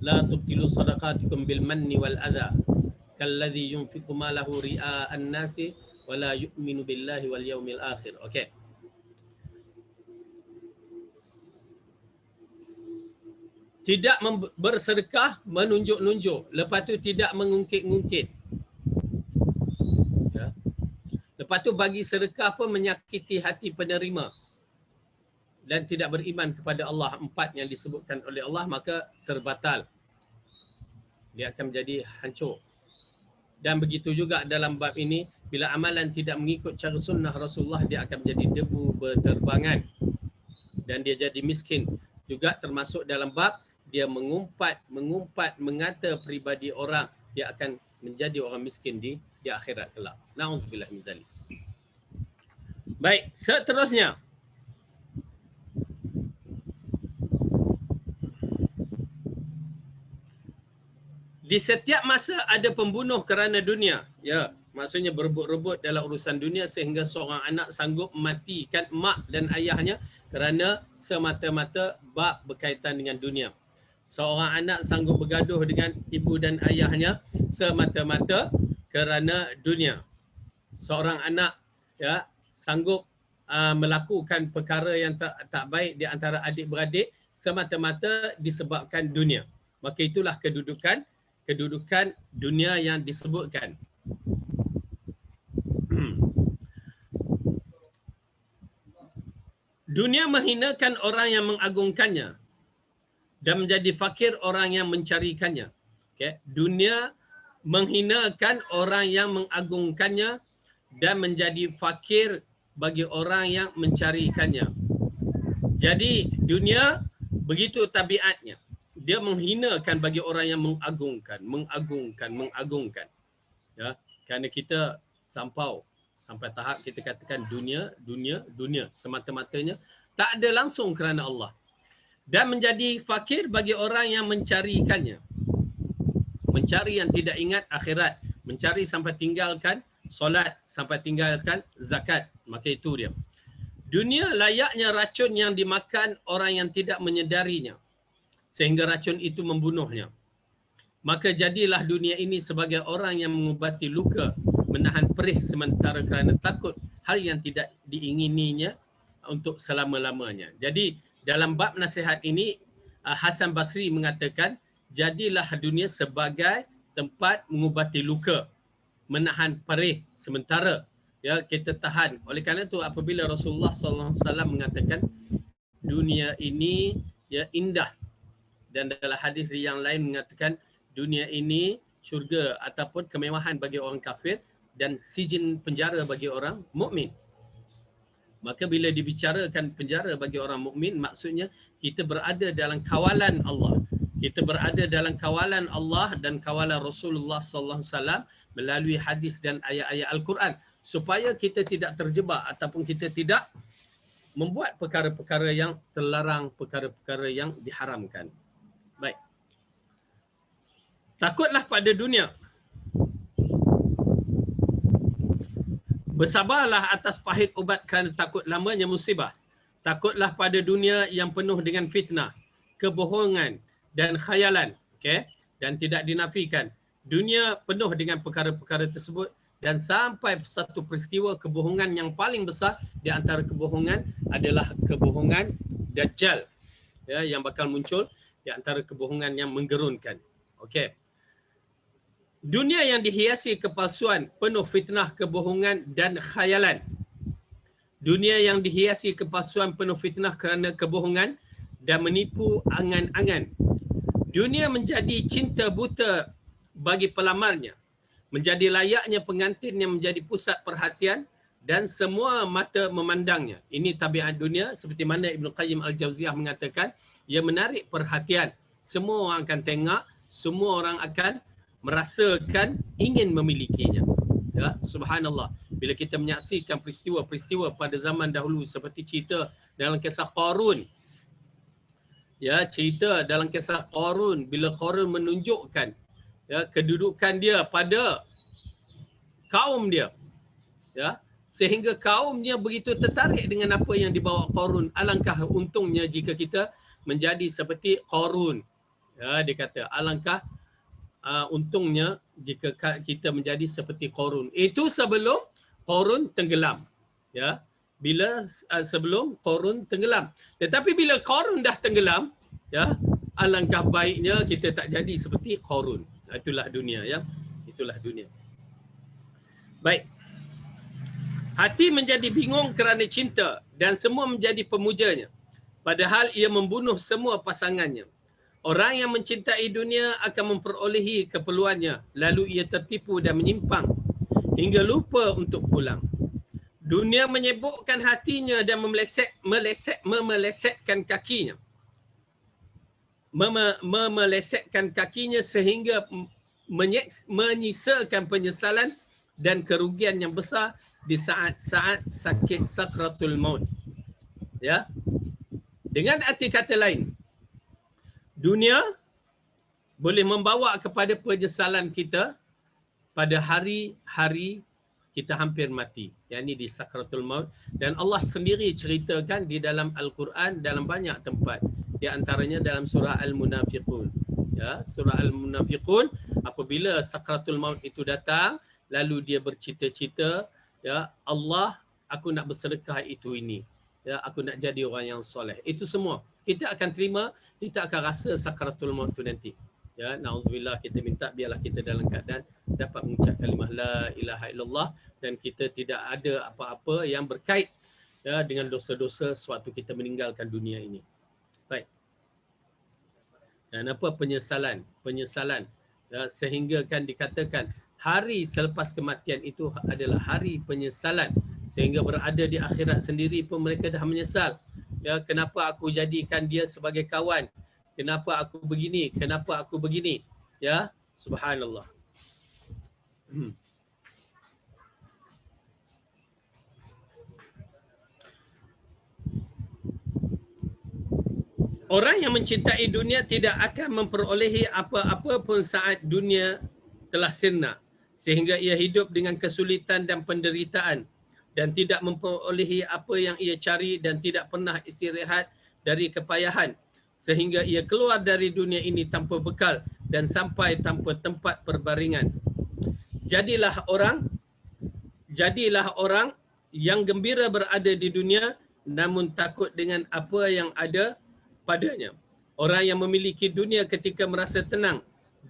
La tubtilu sadaqatikum bil manni wal adha kalladhi yunfiqu malahu ria'an nasi wa la yu'minu billahi wal yawmil akhir. Okey. Tidak bersedekah menunjuk-nunjuk, lepas tu tidak mengungkit-ungkit. Ya. Lepas tu bagi sedekah pun menyakiti hati penerima dan tidak beriman kepada Allah. 4 yang disebutkan oleh Allah, maka terbatal. Dia akan menjadi hancur. Dan begitu juga dalam bab ini, bila amalan tidak mengikut cara sunnah Rasulullah, dia akan menjadi debu berterbangan dan dia jadi miskin. Juga termasuk dalam bab dia mengumpat mengata peribadi orang, dia akan menjadi orang miskin di akhirat kelak. Na'udzubillah min dzalik. Baik, seterusnya. Di setiap masa ada pembunuh kerana dunia. Ya, maksudnya berebut-rebut dalam urusan dunia sehingga seorang anak sanggup mematikan mak dan ayahnya kerana semata-mata bab berkaitan dengan dunia. Seorang anak sanggup bergaduh dengan ibu dan ayahnya semata-mata kerana dunia. Seorang anak ya sanggup melakukan perkara yang tak baik di antara adik-beradik semata-mata disebabkan dunia. Maka itulah kedudukan dunia yang disebutkan. Dunia menghinakan orang yang mengagungkannya dan menjadi fakir orang yang mencarikannya. Okay. Dunia menghinakan orang yang mengagungkannya dan menjadi fakir bagi orang yang mencarikannya. Jadi dunia begitu tabiatnya. Dia menghinakan bagi orang yang mengagungkan. Ya, kerana kita sampai tahap kita katakan dunia semata-matanya tak ada langsung kerana Allah. Dan menjadi fakir bagi orang yang mencarikannya. Mencari yang tidak ingat akhirat, mencari sampai tinggalkan solat, sampai tinggalkan zakat, maka itu dia. Dunia layaknya racun yang dimakan orang yang tidak menyedarinya, sehingga racun itu membunuhnya. Maka jadilah dunia ini sebagai orang yang mengubati luka, menahan perih sementara kerana takut hal yang tidak diingininya untuk selama-lamanya. Jadi dalam bab nasihat ini, Hasan Basri mengatakan, jadilah dunia sebagai tempat mengubati luka, menahan perih sementara. Ya, kita tahan. Oleh kerana itu apabila Rasulullah SAW mengatakan dunia ini ya indah, dan dalam hadis yang lain mengatakan dunia ini syurga ataupun kemewahan bagi orang kafir dan sijin penjara bagi orang mukmin. Maka bila dibicarakan penjara bagi orang mukmin, maksudnya kita berada dalam kawalan Allah. Kita berada dalam kawalan Allah dan kawalan Rasulullah sallallahu alaihi wasallam melalui hadis dan ayat-ayat Al-Quran supaya kita tidak terjebak ataupun kita tidak membuat perkara-perkara yang terlarang, perkara-perkara yang diharamkan. Baik. Takutlah pada dunia. Bersabarlah atas pahit ubat kerana takut lamanya musibah. Takutlah pada dunia yang penuh dengan fitnah, kebohongan dan khayalan. Okay? Dan tidak dinafikan. Dunia penuh dengan perkara-perkara tersebut dan sampai satu peristiwa kebohongan yang paling besar di antara kebohongan adalah kebohongan Dajjal. Ya, yang bakal muncul di antara kebohongan yang menggerunkan. Okey. Dunia yang dihiasi kepalsuan, penuh fitnah, kebohongan dan khayalan. Dunia yang dihiasi kepalsuan, penuh fitnah kerana kebohongan dan menipu angan-angan. Dunia menjadi cinta buta bagi pelamarnya, menjadi layaknya pengantin yang menjadi pusat perhatian dan semua mata memandangnya. Ini tabiat dunia, seperti mana Ibn Qayyim Al-Jauziyah mengatakan, ia menarik perhatian. Semua orang akan tengok, semua orang akan merasakan ingin memilikinya. Ya, subhanallah. Bila kita menyaksikan peristiwa-peristiwa pada zaman dahulu seperti cerita dalam kisah Qarun. Ya, cerita dalam kisah Qarun, bila Qarun menunjukkan ya kedudukan dia pada kaum dia. Ya, sehingga kaumnya begitu tertarik dengan apa yang dibawa Qarun. Alangkah untungnya jika kita menjadi seperti Qarun. Ya, dia kata alangkah untungnya jika kita menjadi seperti Qarun. Itu sebelum Qarun tenggelam. Ya, bila sebelum Qarun tenggelam. Tetapi bila Qarun dah tenggelam, ya, alangkah baiknya kita tak jadi seperti Qarun. Itulah dunia, ya. Itulah dunia. Baik. Hati menjadi bingung kerana cinta dan semua menjadi pemujanya. Padahal ia membunuh semua pasangannya. Orang yang mencintai dunia akan memperolehi keperluannya, lalu ia tertipu dan menyimpang hingga lupa untuk pulang. Dunia menyibukkan hatinya dan memelesetkan kakinya. Memelesetkan kakinya sehingga menyisakan penyesalan dan kerugian yang besar di saat-saat sakit sakratul maut. Ya. Dengan arti kata lain, dunia boleh membawa kepada penyesalan kita pada hari-hari kita hampir mati, yakni di sakratul maut. Dan Allah sendiri ceritakan di dalam Al-Quran dalam banyak tempat, di antaranya dalam surah Al-Munafiqun. Ya, surah Al-Munafiqun, apabila sakratul maut itu datang, lalu dia bercita-cita, ya Allah, aku nak bersedekah itu ini. Ya, aku nak jadi orang yang soleh. Itu semua kita akan terima, kita akan rasa sakratul maut itu nanti. Ya, na'udzubillah, kita minta biarlah kita dalam keadaan dapat mengucap kalimah la ilaha illallah dan kita tidak ada apa-apa yang berkait ya dengan dosa-dosa sewaktu kita meninggalkan dunia ini. Baik. Dan apa penyesalan? Penyesalan ya, sehingga kan dikatakan hari selepas kematian itu adalah hari penyesalan, sehingga berada di akhirat sendiri pun mereka dah menyesal. Ya, kenapa aku jadikan dia sebagai kawan? Kenapa aku begini? Kenapa aku begini? Ya, subhanallah. Orang yang mencintai dunia tidak akan memperolehi apa-apa pun saat dunia telah sirna, sehingga ia hidup dengan kesulitan dan penderitaan dan tidak memperolehi apa yang ia cari dan tidak pernah istirahat dari kepayahan, sehingga ia keluar dari dunia ini tanpa bekal dan sampai tanpa tempat perbaringan. Jadilah orang yang gembira berada di dunia namun takut dengan apa yang ada padanya. Orang yang memiliki dunia ketika merasa tenang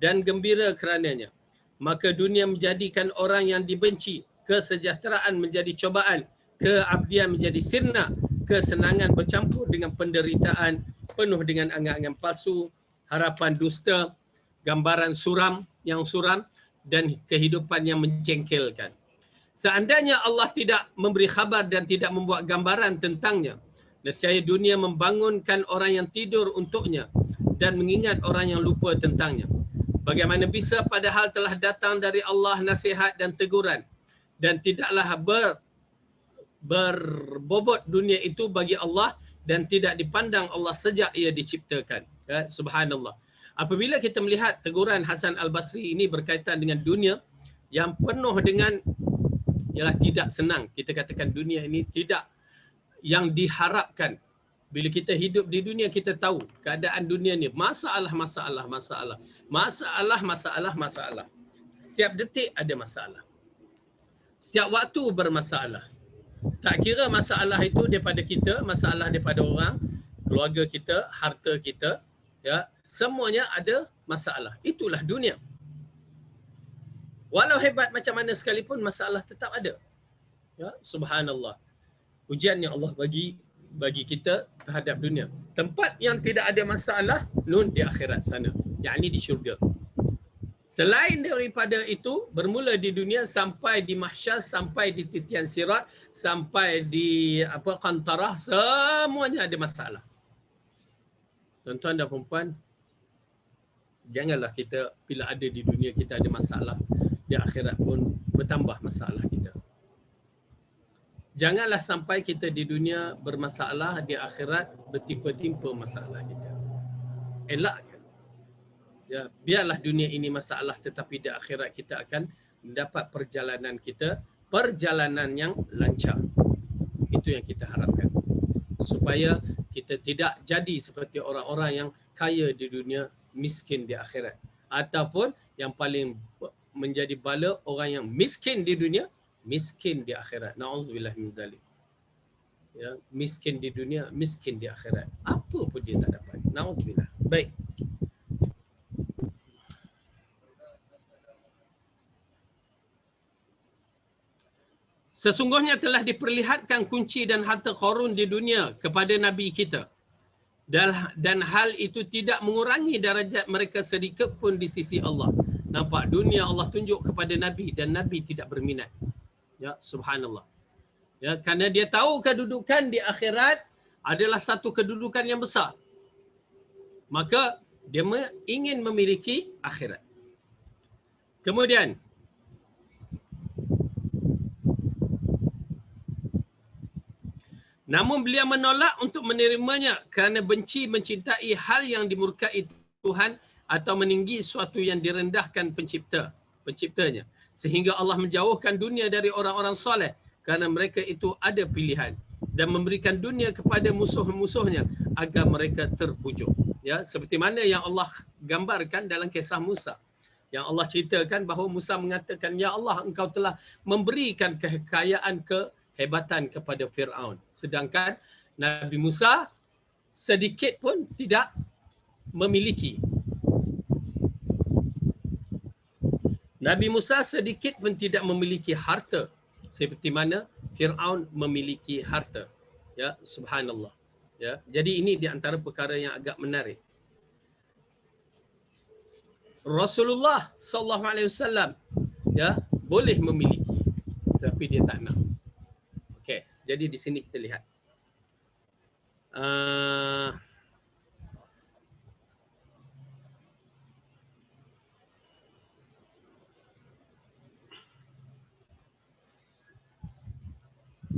dan gembira kerananya, maka dunia menjadikan orang yang dibenci, kesejahteraan menjadi cobaan, keabdian menjadi sirna, kesenangan bercampur dengan penderitaan, penuh dengan angan-angan palsu, harapan dusta, gambaran yang suram dan kehidupan yang menjengkelkan. Seandainya Allah tidak memberi khabar dan tidak membuat gambaran tentangnya, nescaya dunia membangunkan orang yang tidur untuknya dan mengingat orang yang lupa tentangnya. Bagaimana bisa padahal telah datang dari Allah nasihat dan teguran, dan tidaklah berbobot dunia itu bagi Allah dan tidak dipandang Allah sejak ia diciptakan. Ya, subhanallah. Apabila kita melihat teguran Hasan Al-Basri ini berkaitan dengan dunia yang penuh dengan ialah tidak senang. Kita katakan dunia ini tidak yang diharapkan. Bila kita hidup di dunia, kita tahu keadaan dunia ni masalah. Setiap detik ada masalah. Setiap waktu bermasalah. Tak kira masalah itu daripada kita, masalah daripada orang, keluarga kita, harta kita, ya, semuanya ada masalah. Itulah dunia. Walau hebat macam mana sekalipun, masalah tetap ada. Ya, subhanallah. Ujian yang Allah bagi kita terhadap dunia. Tempat yang tidak ada masalah, nun di akhirat sana, yakni di syurga. Selain daripada itu, bermula di dunia sampai di mahsyar, sampai di titian sirat, sampai di qantarah, semuanya ada masalah. Tuan-tuan dan puan-puan, janganlah kita bila ada di dunia kita ada masalah, di akhirat pun bertambah masalah kita. Janganlah sampai kita di dunia bermasalah, di akhirat bertimpa-timpa masalah kita. Elakkan. Ya, biarlah dunia ini masalah, tetapi di akhirat kita akan mendapat perjalanan yang lancar. Itu yang kita harapkan. Supaya kita tidak jadi seperti orang-orang yang kaya di dunia, miskin di akhirat. Ataupun yang paling menjadi bala, orang yang miskin di dunia, miskin di akhirat. Na'udzubillah min dzalik. Ya, miskin di dunia, miskin di akhirat. Apa pun dia tak dapat. Na'udzubillah. Baik. Sesungguhnya telah diperlihatkan kunci dan harta Qarun di dunia kepada Nabi kita. Dan hal itu tidak mengurangi darajat mereka sedikit pun di sisi Allah. Nampak dunia Allah tunjuk kepada Nabi dan Nabi tidak berminat. Ya, subhanallah. Ya, kerana dia tahu kedudukan di akhirat adalah satu kedudukan yang besar. Maka dia ingin memiliki akhirat. Kemudian namun beliau menolak untuk menerimanya kerana benci mencintai hal yang dimurkai Tuhan atau meninggi sesuatu yang direndahkan penciptanya. Sehingga Allah menjauhkan dunia dari orang-orang soleh kerana mereka itu ada pilihan dan memberikan dunia kepada musuh-musuhnya agar mereka terpujuk. Ya, seperti mana yang Allah gambarkan dalam kisah Musa. Yang Allah ceritakan bahawa Musa mengatakan, "Ya Allah, engkau telah memberikan kekayaan kehebatan kepada Fir'aun." Sedangkan Nabi Musa sedikit pun tidak memiliki. Nabi Musa sedikit pun tidak memiliki harta seperti mana Fir'aun memiliki harta. Ya, subhanallah. Ya, jadi ini di antara perkara yang agak menarik. Rasulullah sallallahu alaihi wasallam ya boleh memiliki tapi dia tak nak. Okey, jadi di sini kita lihat.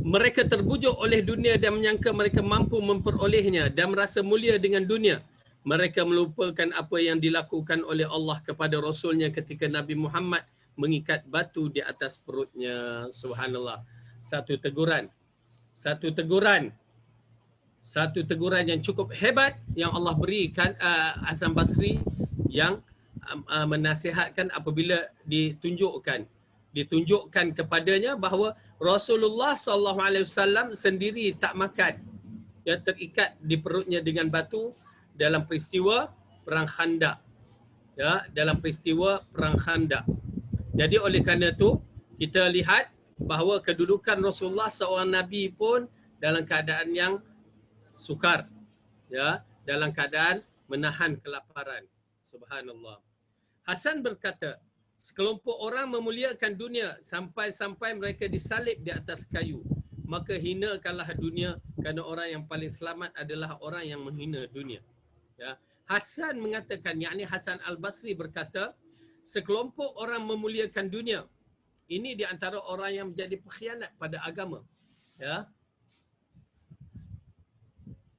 Mereka terbujuk oleh dunia dan menyangka mereka mampu memperolehnya dan merasa mulia dengan dunia. Mereka melupakan apa yang dilakukan oleh Allah kepada Rasulnya ketika Nabi Muhammad mengikat batu di atas perutnya. Subhanallah. Satu teguran yang cukup hebat yang Allah berikan Hasan Basri yang menasihatkan apabila ditunjukkan kepadanya bahawa Rasulullah sallallahu alaihi wasallam sendiri tak makan, ya, terikat di perutnya dengan batu dalam peristiwa perang Khandaq. Ya, dalam peristiwa perang Khandaq. Jadi oleh kerana itu kita lihat bahawa kedudukan Rasulullah seorang nabi pun dalam keadaan yang sukar, ya, dalam keadaan menahan kelaparan. Subhanallah. Hasan berkata, sekelompok orang memuliakan dunia sampai-sampai mereka disalib di atas kayu. Maka hinakanlah dunia kerana orang yang paling selamat adalah orang yang menghina dunia. Ya. Hasan mengatakan, yakni Hasan Al-Basri berkata, sekelompok orang memuliakan dunia. Ini di antara orang yang menjadi pengkhianat pada agama. Ya.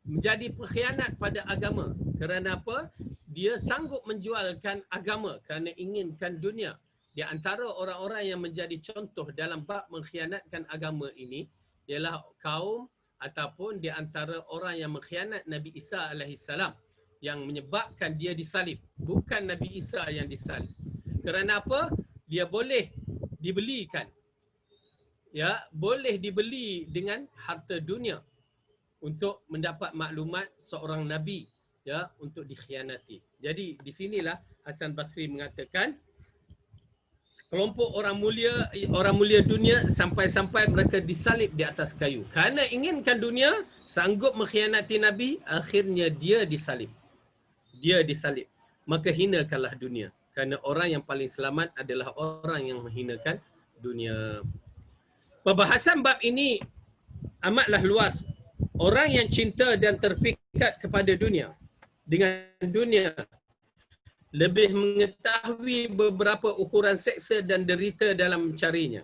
Menjadi pengkhianat pada agama. Kerana apa? Dia sanggup menjualkan agama kerana inginkan dunia. Di antara orang-orang yang menjadi contoh dalam bab mengkhianatkan agama ini ialah kaum ataupun di antara orang yang mengkhianat Nabi Isa alaihissalam yang menyebabkan dia disalib. Bukan Nabi Isa yang disalib. Kerana apa? Dia boleh dibelikan. Ya, boleh dibeli dengan harta dunia untuk mendapat maklumat seorang nabi, ya, untuk dikhianati. Jadi di sinilah Hasan Basri mengatakan sekelompok orang mulia dunia sampai-sampai mereka disalib di atas kayu. Kerana inginkan dunia, sanggup mengkhianati nabi, akhirnya dia disalib. Maka hinakanlah dunia Kerana orang yang paling selamat adalah orang yang menghinakan dunia. Perbahasan bab ini amatlah luas. Orang yang cinta dan terpikat kepada dunia, dengan dunia, lebih mengetahui beberapa ukuran seksa dan derita dalam mencarinya.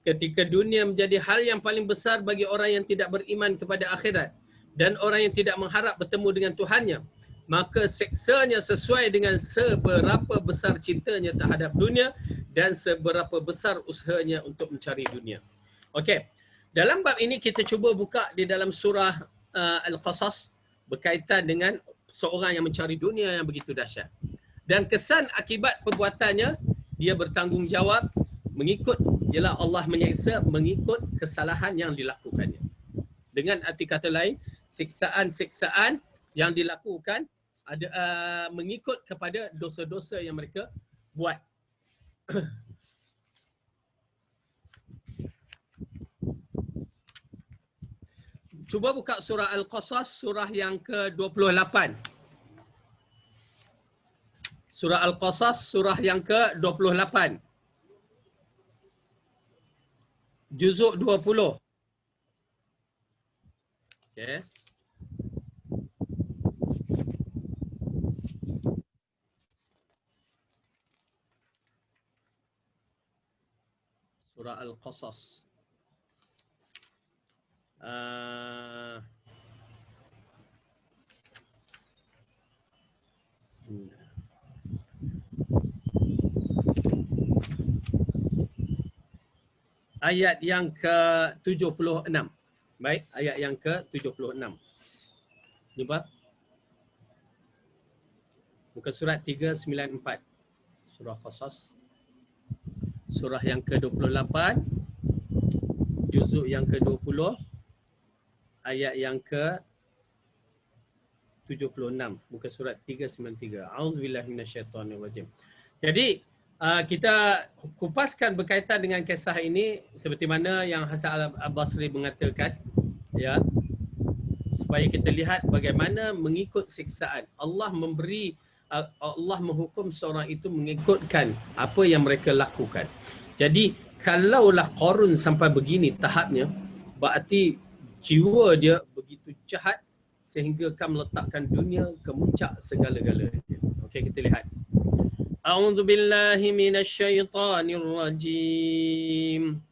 Ketika dunia menjadi hal yang paling besar bagi orang yang tidak beriman kepada akhirat dan orang yang tidak mengharap bertemu dengan Tuhannya, maka seksanya sesuai dengan seberapa besar cintanya terhadap dunia dan seberapa besar usahanya untuk mencari dunia. Okey. Dalam bab ini kita cuba buka di dalam surah Al-Qasas berkaitan dengan seorang yang mencari dunia yang begitu dahsyat. Dan kesan akibat perbuatannya, dia bertanggungjawab mengikut, ialah Allah menyeksa mengikut kesalahan yang dilakukannya. Dengan arti kata lain, siksaan-siksaan yang dilakukan ada mengikut kepada dosa-dosa yang mereka buat. Cuba buka surah Al-Qasas, surah yang ke-28. Surah Al-Qasas, surah yang ke-28. Juzuk 20. Okey. Surah Al-Qasas. Ayat yang ke-76. Baik, ayat yang ke-76. Jumpa. Muka surat 394. Surah Qasas. Surah yang ke-28. Juzuk yang ke-20. Ayat yang ke-76. Muka surat 393. A'udzubillahi minasyaitonirrajim. Jadi, kita kupaskan berkaitan dengan kisah ini seperti mana yang Hasan Al-Basri mengatakan, ya, supaya kita lihat bagaimana mengikut siksaan. Allah menghukum seorang itu mengikutkan apa yang mereka lakukan. Jadi kalaulah Qarun sampai begini tahapnya, berarti jiwa dia begitu jahat sehingga akan meletakkan dunia ke puncak segala-galanya. Okey, kita lihat. A'udzu billahi minasyaitonir rajim.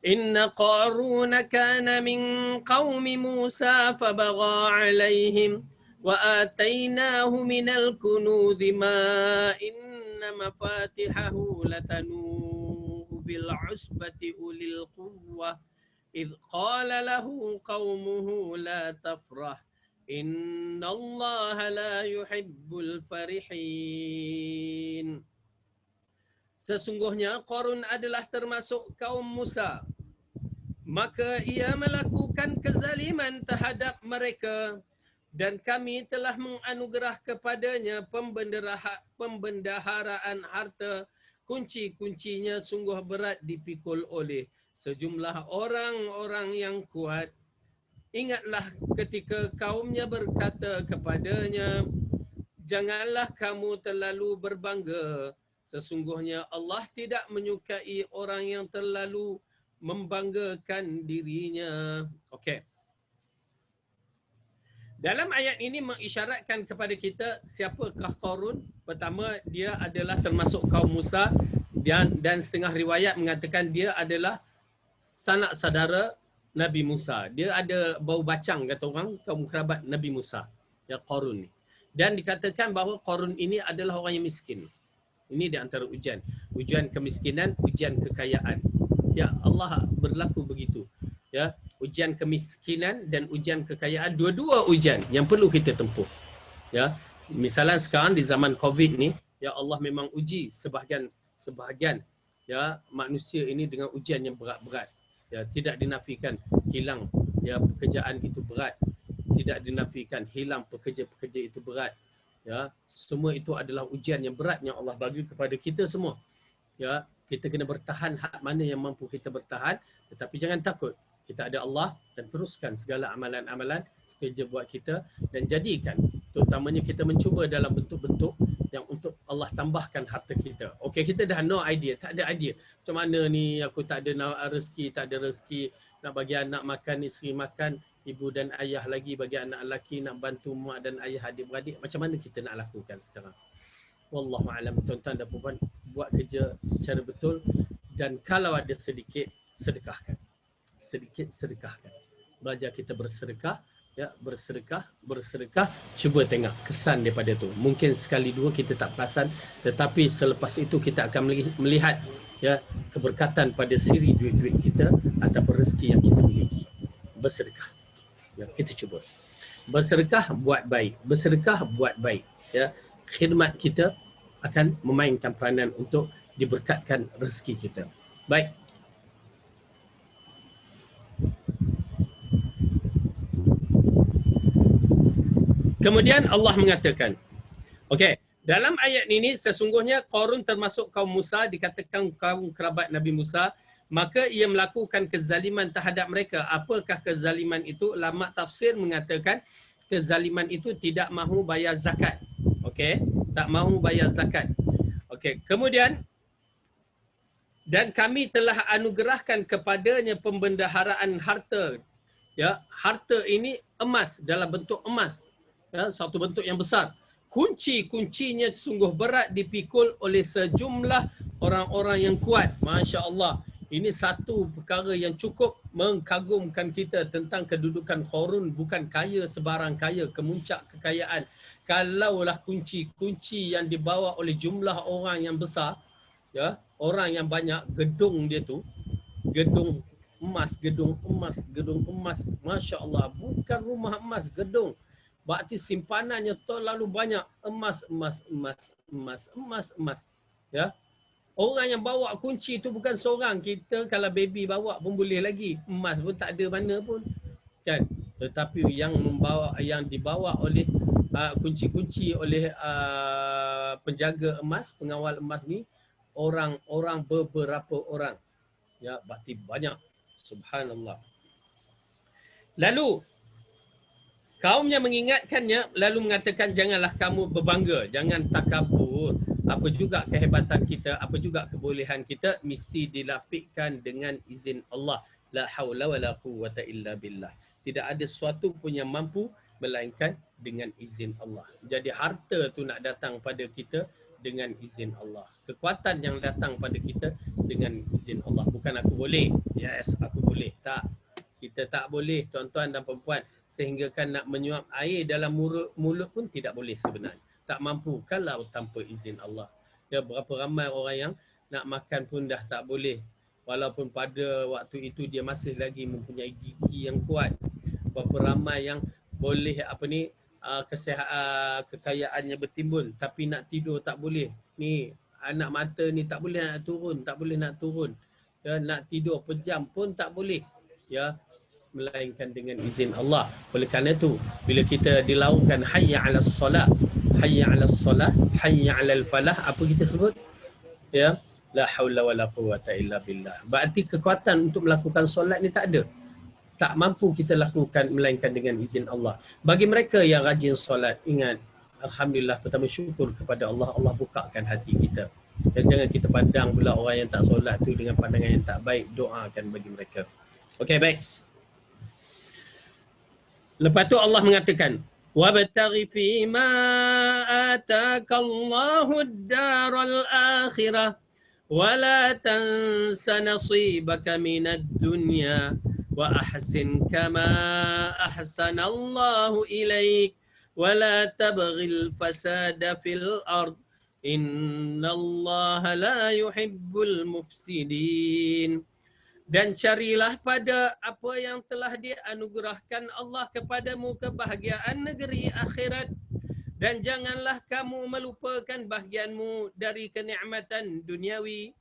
Inna Qaruna kana min qaumi Musa fabagha 'alaihim wa atainahu minal kunuzi ma inna mafatihahu latanu bil 'usbati ulil quwwah idh qala lahu qaumuhu la tafrah innallaha la yuhibbul farihin. Sesungguhnya Qarun adalah termasuk kaum Musa. Maka ia melakukan kezaliman terhadap mereka dan kami telah menganugerah kepadanya pembendaharaan harta, kunci-kuncinya sungguh berat dipikul oleh sejumlah orang-orang yang kuat. Ingatlah ketika kaumnya berkata kepadanya, janganlah kamu terlalu berbangga. Sesungguhnya Allah tidak menyukai orang yang terlalu membanggakan dirinya. Okey. Dalam ayat ini mengisyaratkan kepada kita siapakah Qarun. Pertama, dia adalah termasuk kaum Musa dan setengah riwayat mengatakan dia adalah sanak saudara Nabi Musa. Dia ada bau bacang kata orang, kaum kerabat Nabi Musa. Ya, Qarun ni. Dan dikatakan bahawa Qarun ini adalah orang yang miskin. Ini di antara ujian. Ujian kemiskinan, ujian kekayaan. Ya, Allah berlaku begitu. Ya, ujian kemiskinan dan ujian kekayaan, dua-dua ujian yang perlu kita tempuh. Ya, misalnya sekarang di zaman Covid ni, ya Allah memang uji sebahagian ya manusia ini dengan ujian yang berat-berat. Ya, tidak dinafikan hilang ya pekerjaan itu berat. Tidak dinafikan hilang pekerja-pekerja itu berat. Ya, semua itu adalah ujian yang berat yang Allah bagi kepada kita semua. Ya, kita kena bertahan hak mana yang mampu kita bertahan, tetapi jangan takut. Kita ada Allah dan teruskan segala amalan-amalan sekejap buat kita dan jadikan, terutamanya kita mencuba dalam bentuk-bentuk yang untuk Allah tambahkan harta kita. Okey, kita dah no idea, tak ada idea. Macam mana ni aku tak ada rezeki, tak ada rezeki nak bagi anak makan, isteri makan, ibu dan ayah lagi bagi anak lelaki, nak bantu mak dan ayah adik-beradik. Macam mana kita nak lakukan sekarang? Wallahu alam, tuan-tuan dan puan, buat kerja secara betul, dan kalau ada sedikit, sedekahkan. Sedikit sedekahkan. Belajar kita bersedekah, ya, bersedekah, cuba tengok kesan daripada tu. Mungkin sekali dua kita tak perasan, tetapi selepas itu kita akan melihat, ya, keberkatan pada siri duit-duit kita ataupun rezeki yang kita miliki. Bersedekah. Ya, kita cuba. Bersedekah buat baik. Bersedekah buat baik. Ya, khidmat kita akan memainkan peranan untuk diberkatkan rezeki kita. Baik. Kemudian Allah mengatakan, okey, dalam ayat ini sesungguhnya Qarun termasuk kaum Musa, dikatakan kaum kerabat Nabi Musa, maka ia melakukan kezaliman terhadap mereka. Apakah kezaliman itu? Ulama tafsir mengatakan kezaliman itu tidak mahu bayar zakat. Okey, tak mahu bayar zakat. Okey, kemudian dan kami telah anugerahkan kepadanya pembendaharaan harta. Ya, harta ini emas, dalam bentuk emas. Ya, satu bentuk yang besar. Kunci-kuncinya sungguh berat dipikul oleh sejumlah orang-orang yang kuat. Masya Allah. Ini satu perkara yang cukup mengagumkan kita tentang kedudukan Qarun. Bukan kaya sebarang kaya, kemuncak kekayaan. Kalaulah kunci-kunci yang dibawa oleh jumlah orang yang besar, ya, orang yang banyak, gedung dia tu, gedung emas, gedung emas, gedung emas. Masya Allah. Bukan rumah emas, gedung. Berarti simpanannya terlalu banyak, emas, emas, emas, emas, emas, emas. Ya. Orang yang bawa kunci itu bukan seorang. Kita kalau baby bawa pun boleh lagi. Emas pun tak ada mana pun. Kan? Tetapi yang membawa, yang dibawa oleh kunci-kunci oleh penjaga emas, pengawal emas ni, orang-orang beberapa orang. Ya, berarti banyak. Subhanallah. Lalu kaumnya mengingatkannya, lalu mengatakan, janganlah kamu berbangga, jangan takabur. Apa juga kehebatan kita, apa juga kebolehan kita, mesti dilapikkan dengan izin Allah. La haula wa la quwwata illa billah. Tidak ada sesuatu pun yang mampu melainkan dengan izin Allah. Jadi harta tu nak datang pada kita dengan izin Allah. Kekuatan yang datang pada kita dengan izin Allah. Bukan aku boleh. Yes, aku boleh. Tak. Kita tak boleh, tuan-tuan dan perempuan, sehingga kan nak menyuap air dalam mulut pun tidak boleh sebenarnya. Tak mampu kalau tanpa izin Allah. Ya, berapa ramai orang yang nak makan pun dah tak boleh. Walaupun pada waktu itu dia masih lagi mempunyai gigi yang kuat. Berapa ramai yang boleh kekayaannya bertimbun, tapi nak tidur tak boleh. Ni anak mata ni tak boleh nak turun, tak boleh nak turun. Ya, nak tidur pejam pun tak boleh. Ya, melainkan dengan izin Allah. Oleh kerana itu, bila kita dilaungkan hayya 'alas solah, hayya 'alas solah, hayya 'alal falah, apa kita sebut? Ya, la haula wala quwwata illa billah. Berarti kekuatan untuk melakukan solat ni tak ada. Tak mampu kita lakukan melainkan dengan izin Allah. Bagi mereka yang rajin solat, ingat, alhamdulillah, pertama syukur kepada Allah, Allah bukakan hati kita. Dan jangan kita pandang pula orang yang tak solat tu dengan pandangan yang tak baik, doakan bagi mereka. Okey, baik. Lepas tu Allah mengatakan, wabtaghi fi ma ataka Allahu ad-daral akhirah wa la tansa nasibaka minad dunya wa ahsin kama ahsana Allahu ilaik wa la tabghil fasada fil ard innallaha la yuhibbul mufsidin. Dan carilah pada apa yang telah dianugerahkan Allah kepadamu kebahagiaan negeri akhirat, dan janganlah kamu melupakan bahagianmu dari kenikmatan duniawi,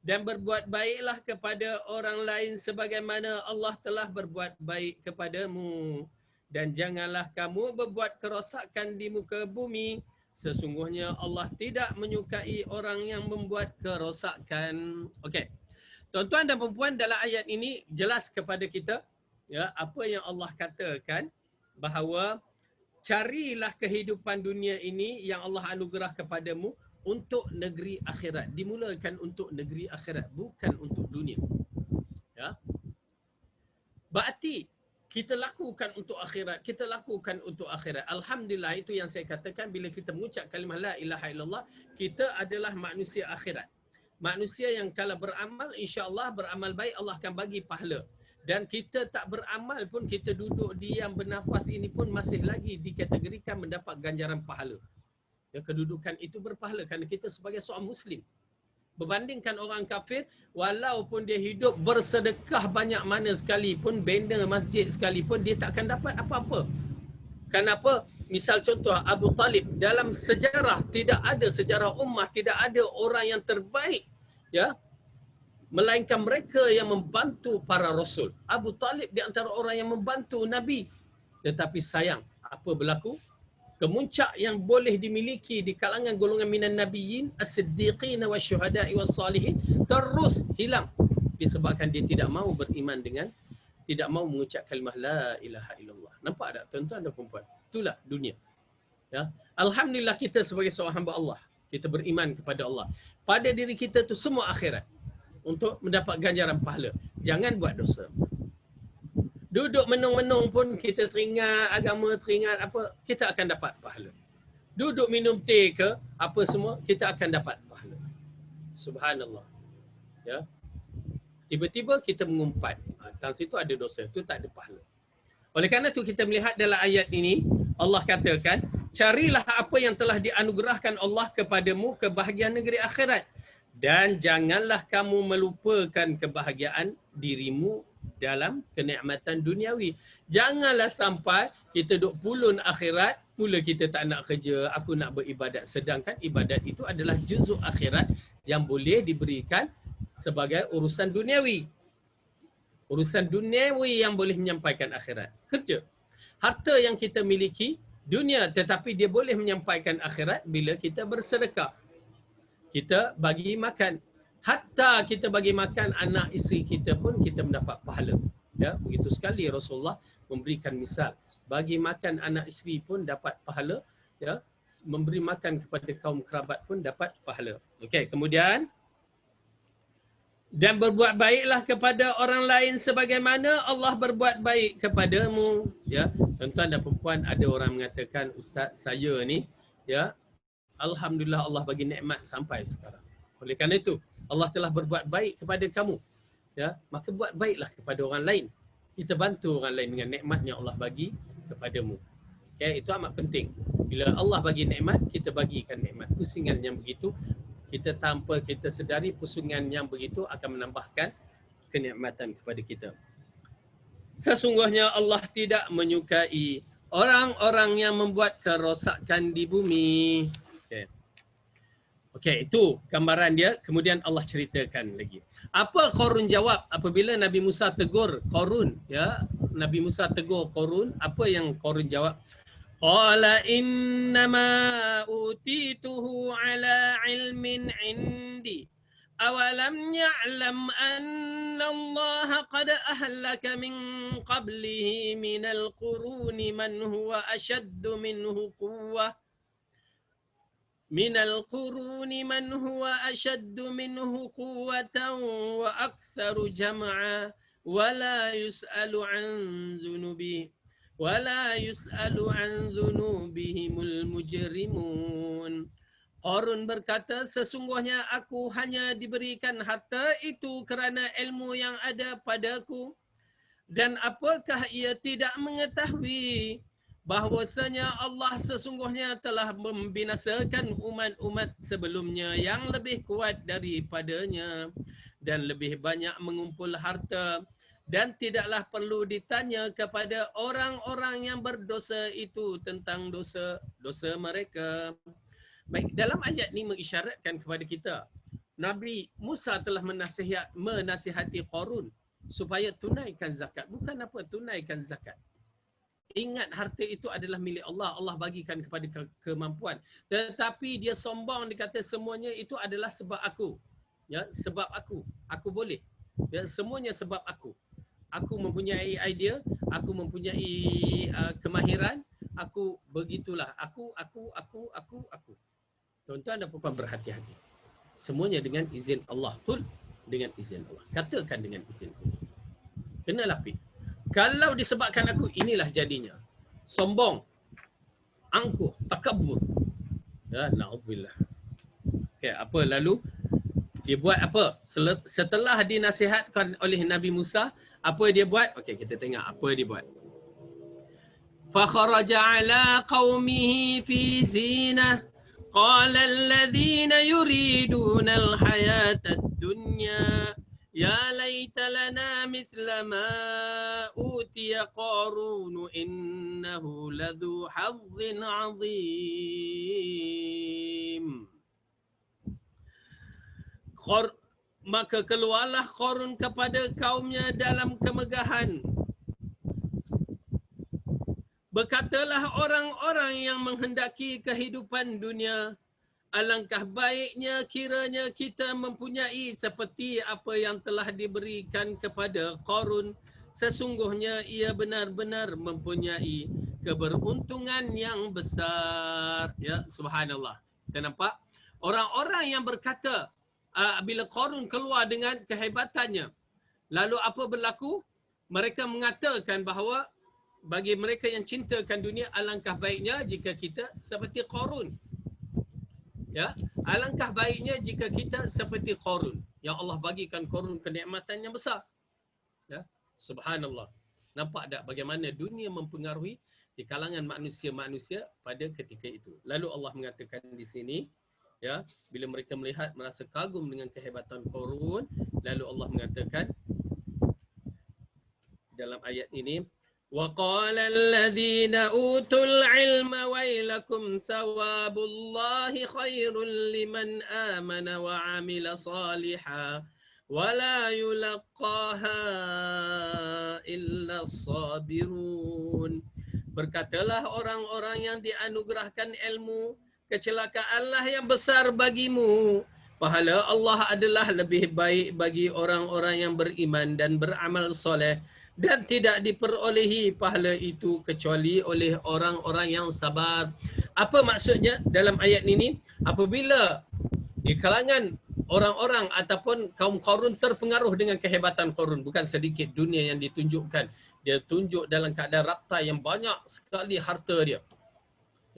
dan berbuat baiklah kepada orang lain sebagaimana Allah telah berbuat baik kepadamu, dan janganlah kamu berbuat kerosakan di muka bumi, sesungguhnya Allah tidak menyukai orang yang membuat kerosakan. Okey. Tuan-tuan dan perempuan, dalam ayat ini jelas kepada kita, ya, apa yang Allah katakan, bahawa carilah kehidupan dunia ini yang Allah anugerah kepadamu untuk negeri akhirat. Dimulakan untuk negeri akhirat, bukan untuk dunia. Ya. Berarti kita lakukan untuk akhirat, kita lakukan untuk akhirat. Alhamdulillah, itu yang saya katakan, bila kita mengucap kalimah la ilaha illallah, kita adalah manusia akhirat. Manusia yang kalau beramal, insya-Allah beramal baik, Allah akan bagi pahala. Dan kita tak beramal pun, kita duduk diam bernafas ini pun masih lagi dikategorikan mendapat ganjaran pahala. Ya, kedudukan itu berpahala kerana kita sebagai seorang Muslim. Berbandingkan orang kafir, walaupun dia hidup bersedekah banyak mana sekalipun, bina masjid sekalipun, dia tak akan dapat apa-apa. Kenapa? Misal contoh Abu Talib, dalam sejarah, tidak ada sejarah ummah, tidak ada orang yang terbaik, ya, melainkan mereka yang membantu para rasul. Abu Talib di antara orang yang membantu Nabi. Tetapi sayang, apa berlaku? Kemuncak yang boleh dimiliki di kalangan golongan minan nabiyyin, as-siddiqin wasyuhada'i was-salihin, terus hilang disebabkan dia tidak mau beriman dengan, tidak mau mengucap kalimah la ilaha illallah. Nampak tak tuan-tuan dan puan-puan? Itulah dunia. Ya. Alhamdulillah kita sebagai seorang hamba Allah, kita beriman kepada Allah. Pada diri kita tu semua akhirat untuk mendapat ganjaran pahala. Jangan buat dosa. Duduk menung-menung pun kita teringat agama, teringat apa, kita akan dapat pahala. Duduk minum teh ke apa semua, kita akan dapat pahala. Subhanallah. Ya. Tiba-tiba kita mengumpat, dalam situ ada dosa, itu tak ada pahala. Oleh kerana itu kita melihat dalam ayat ini, Allah katakan, carilah apa yang telah dianugerahkan Allah kepadamu, kebahagiaan negeri akhirat. Dan janganlah kamu melupakan kebahagiaan dirimu dalam kenikmatan duniawi. Janganlah sampai kita duk pulun akhirat, mula kita tak nak kerja, aku nak beribadat. Sedangkan ibadat itu adalah juzuk akhirat yang boleh diberikan sebagai urusan duniawi. Urusan duniawi yang boleh menyampaikan akhirat. Kerja. Harta yang kita miliki, dunia, tetapi dia boleh menyampaikan akhirat bila kita bersedekah. Kita bagi makan. Hatta kita bagi makan anak isteri kita pun kita mendapat pahala. Ya, begitu sekali Rasulullah memberikan misal. Bagi makan anak isteri pun dapat pahala. Ya, memberi makan kepada kaum kerabat pun dapat pahala. Okey, kemudian dan berbuat baiklah kepada orang lain sebagaimana Allah berbuat baik kepadamu. Ya, tuan-tuan dan puan-puan, ada orang mengatakan, Ustaz, saya ni, ya, alhamdulillah Allah bagi nikmat sampai sekarang. Oleh kerana itu, Allah telah berbuat baik kepada kamu. Ya, maka buat baiklah kepada orang lain. Kita bantu orang lain dengan nikmat yang Allah bagi kepadamu. Okay, itu amat penting. Bila Allah bagi nikmat, kita bagikan nikmat. Pusingan yang begitu, kita tanpa kita sedari, pusingan yang begitu akan menambahkan kenikmatan kepada kita. Sesungguhnya Allah tidak menyukai orang-orang yang membuat kerosakan di bumi. Okey, itu gambaran dia. Kemudian Allah ceritakan lagi. Apa Qarun jawab apabila Nabi Musa tegur Qarun? Ya, Nabi Musa tegur Qarun. Apa yang Qarun jawab? Qala innama utituhu ala ilmin indi. Awalam ya'lam anna Allah qad ahlaka min qablihi minal quruni man huwa ashaddu minhu quwwah. من القرون من هو أشد منه قوة وأكثر جمعا ولا يسأل عن ذنوبهم المجرمون. Qarun berkata, sesungguhnya aku hanya diberikan harta itu kerana ilmu yang ada padaku. Dan apakah ia tidak mengetahui bahwasanya Allah sesungguhnya telah membinasakan umat-umat sebelumnya yang lebih kuat daripadanya dan lebih banyak mengumpul harta, dan tidaklah perlu ditanya kepada orang-orang yang berdosa itu tentang dosa mereka. Baik, dalam ayat ini mengisyaratkan kepada kita, Nabi Musa telah menasihati Qarun supaya tunaikan zakat. Bukan apa tunaikan zakat. Ingat harta itu adalah milik Allah. Allah bagikan kepada kemampuan. Tetapi dia sombong, dia kata semuanya itu adalah sebab aku. Ya, sebab aku. Aku boleh. Ya, semuanya sebab aku. Aku mempunyai idea, aku mempunyai kemahiran, aku begitulah, aku. Tuan-tuan dan puan berhati-hati. Semuanya dengan izin Allah. Qul dengan izin Allah. Katakan dengan izin Allah. Kena lapik. Kalau disebabkan aku, inilah jadinya. Sombong, angkuh, takabur. Ya, na'udzubillah. Okay, apa lalu? Dia buat apa? Setelah dinasihatkan oleh Nabi Musa, apa dia buat? Okey, kita tengok apa dia buat. فخرج على قومه في زينة قال الذين يريدون الحياة الدنيا يا ليت لنا مثل ما أوتي قارون إنه لذو حظ عظيم. Maka keluarlah Qarun kepada kaumnya dalam kemegahan. Berkatalah orang-orang yang menghendaki kehidupan dunia, alangkah baiknya kiranya kita mempunyai seperti apa yang telah diberikan kepada Qarun. Sesungguhnya ia benar-benar mempunyai keberuntungan yang besar. Ya, subhanallah. Kita nampak orang-orang yang berkata bila Qarun keluar dengan kehebatannya, lalu apa berlaku? Mereka mengatakan bahawa bagi mereka yang cintakan dunia, alangkah baiknya jika kita seperti Qarun. Ya, alangkah baiknya jika kita seperti Qarun. Yang Allah bagikan Qarun kenikmatan yang besar. Ya, subhanallah. Nampak tak bagaimana dunia mempengaruhi di kalangan manusia-manusia pada ketika itu. Lalu Allah mengatakan di sini, ya, bila mereka melihat merasa kagum dengan kehebatan Qarun, lalu Allah mengatakan dalam ayat ini, وَقَالَ الَّذِينَ أُوتُوا الْعِلْمَ وَيْلَكُمْ ثَوَابُ اللَّهِ خَيْرٌ لِمَنْ آمَنَ وَعَمِلَ صَالِحًا وَلَا يُلَقَّاهَا إِلَّا الصَّابِرُونَ. Berkatalah orang-orang yang dianugerahkan ilmu, kecelakaanlah yang besar bagimu. Pahala Allah adalah lebih baik bagi orang-orang yang beriman dan beramal soleh, dan tidak diperolehi pahala itu kecuali oleh orang-orang yang sabar. Apa maksudnya dalam ayat ini? Apabila di kalangan orang-orang ataupun kaum Qarun terpengaruh dengan kehebatan Qarun, bukan sedikit dunia yang ditunjukkan. Dia tunjuk dalam keadaan rapta yang banyak sekali harta dia.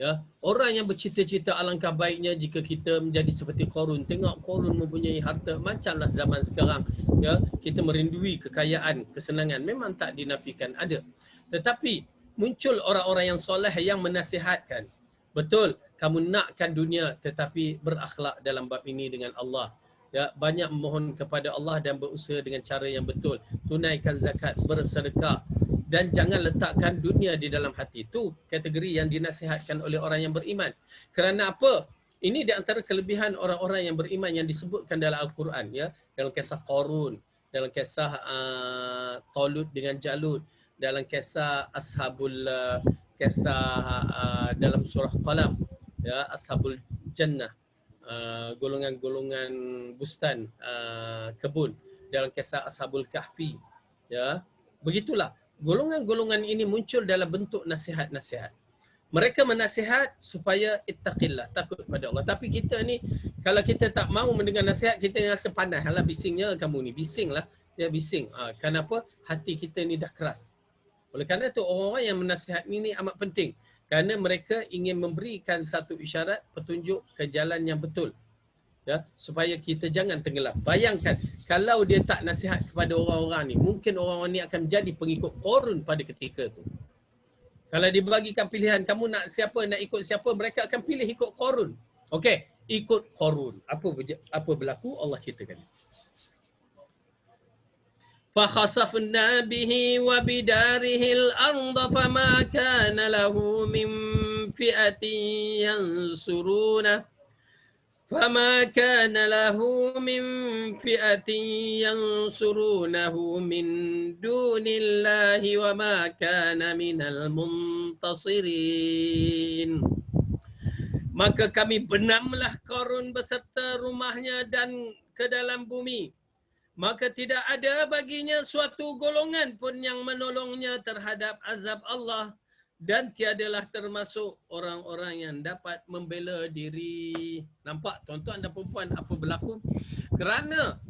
Ya, orang yang bercita-cita alangkah baiknya jika kita menjadi seperti Qarun. Tengok Qarun mempunyai harta, macamlah zaman sekarang. Ya, kita merindui kekayaan, kesenangan, memang tak dinafikan ada. Tetapi muncul orang-orang yang soleh yang menasihatkan. Betul, kamu nakkan dunia tetapi berakhlak dalam bab ini dengan Allah. Ya, banyak memohon kepada Allah dan berusaha dengan cara yang betul. Tunaikan zakat, bersedekah, dan jangan letakkan dunia di dalam hati. Itu kategori yang dinasihatkan oleh orang yang beriman. Kerana apa? Ini di antara kelebihan orang-orang yang beriman yang disebutkan dalam Al-Quran. Ya, dalam kisah Qarun, dalam kisah Talut dengan Jalut, dalam kisah dalam surah Qalam, ya, Ashabul Jannah, golongan-golongan bustan, kebun, dalam kisah Ashabul Kahfi. Ya, begitulah. Golongan-golongan ini muncul dalam bentuk nasihat-nasihat. Mereka menasihat supaya ittaqillah, takut pada Allah. Tapi kita ni, kalau kita tak mahu mendengar nasihat, kita rasa panas. Alah, bisingnya kamu ni. Bisinglah. Ya, bising. Kenapa? Hati kita ni dah keras. Oleh kerana itu, orang-orang yang menasihat ini amat penting. Kerana mereka ingin memberikan satu isyarat, petunjuk ke jalan yang betul. Ya, supaya kita jangan tenggelam. Bayangkan kalau dia tak nasihat kepada orang-orang ni, mungkin orang-orang ni akan menjadi pengikut Qarun pada ketika itu. Kalau dibagikan pilihan, kamu nak siapa, nak ikut siapa, mereka akan pilih ikut Qarun. Okey, ikut Qarun. Apa berlaku? Allah ceritakan. فَخَسَفْنَا بِهِ وَبِدَارِهِ الْأَرْضَ فَمَا كَانَ لَهُ مِنْ فِئَةٍ يَنْصُرُونَهُ فما كان له من فئة ينصرونه من دون الله وما كان من المنتصرين. Maka kami benamlah Qarun beserta rumahnya dan ke dalam bumi. Maka tidak ada baginya suatu golongan pun yang menolongnya terhadap azab Allah. dan tiadalah termasuk orang-orang yang dapat membela diri. Nampak tuan-tuan dan puan-puan apa berlaku? Kerana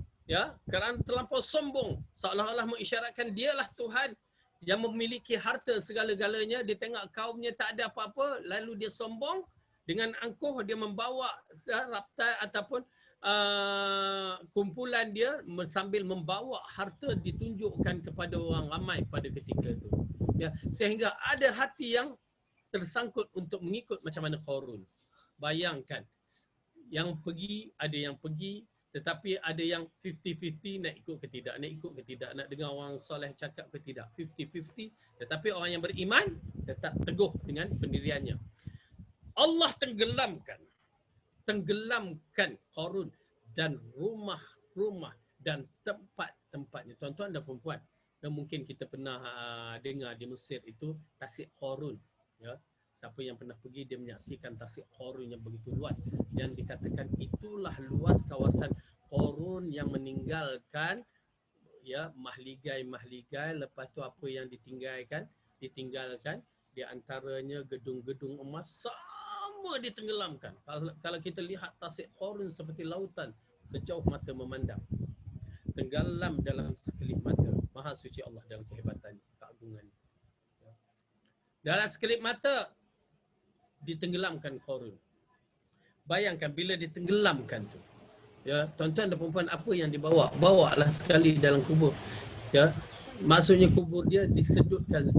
terlampau sombong, seolah-olah mengisyaratkan dialah Tuhan yang memiliki harta segala-galanya. Dia tengok kaumnya tak ada apa-apa, lalu dia sombong dengan angkuh, dia membawa raptai ataupun kumpulan dia sambil membawa harta ditunjukkan kepada orang ramai pada ketika itu. Ya, sehingga ada hati yang tersangkut untuk mengikut macam mana Qarun. Bayangkan, yang pergi, ada yang pergi, tetapi ada yang 50-50 nak ikut ke tidak, nak dengar orang soleh cakap ke tidak, 50-50. Tetapi orang yang beriman tetap teguh dengan pendiriannya. Allah tenggelamkan Qarun dan rumah-rumah dan tempat-tempatnya. Tuan-tuan dan perempuan, dan mungkin kita pernah dengar di Mesir itu Tasik Qarun. Ya. Siapa yang pernah pergi, dia menyaksikan Tasik Qarun yang begitu luas. Yang dikatakan itulah luas kawasan Qarun yang meninggalkan mahligai. Lepas tu apa yang ditinggalkan di antaranya gedung-gedung emas sama ditenggelamkan. Kalau kita lihat Tasik Qarun seperti lautan sejauh mata memandang. Tenggelam dalam sekelip mata. Maha suci Allah dalam kehebatannya, keagungannya. Dalam sekelip mata ditenggelamkan Qarun. Bayangkan bila ditenggelamkan tu. Ya, tuan-tuan dan puan-puan, apa yang dibawa? Bawalah sekali dalam kubur. Ya. Maksudnya kubur dia disedutkan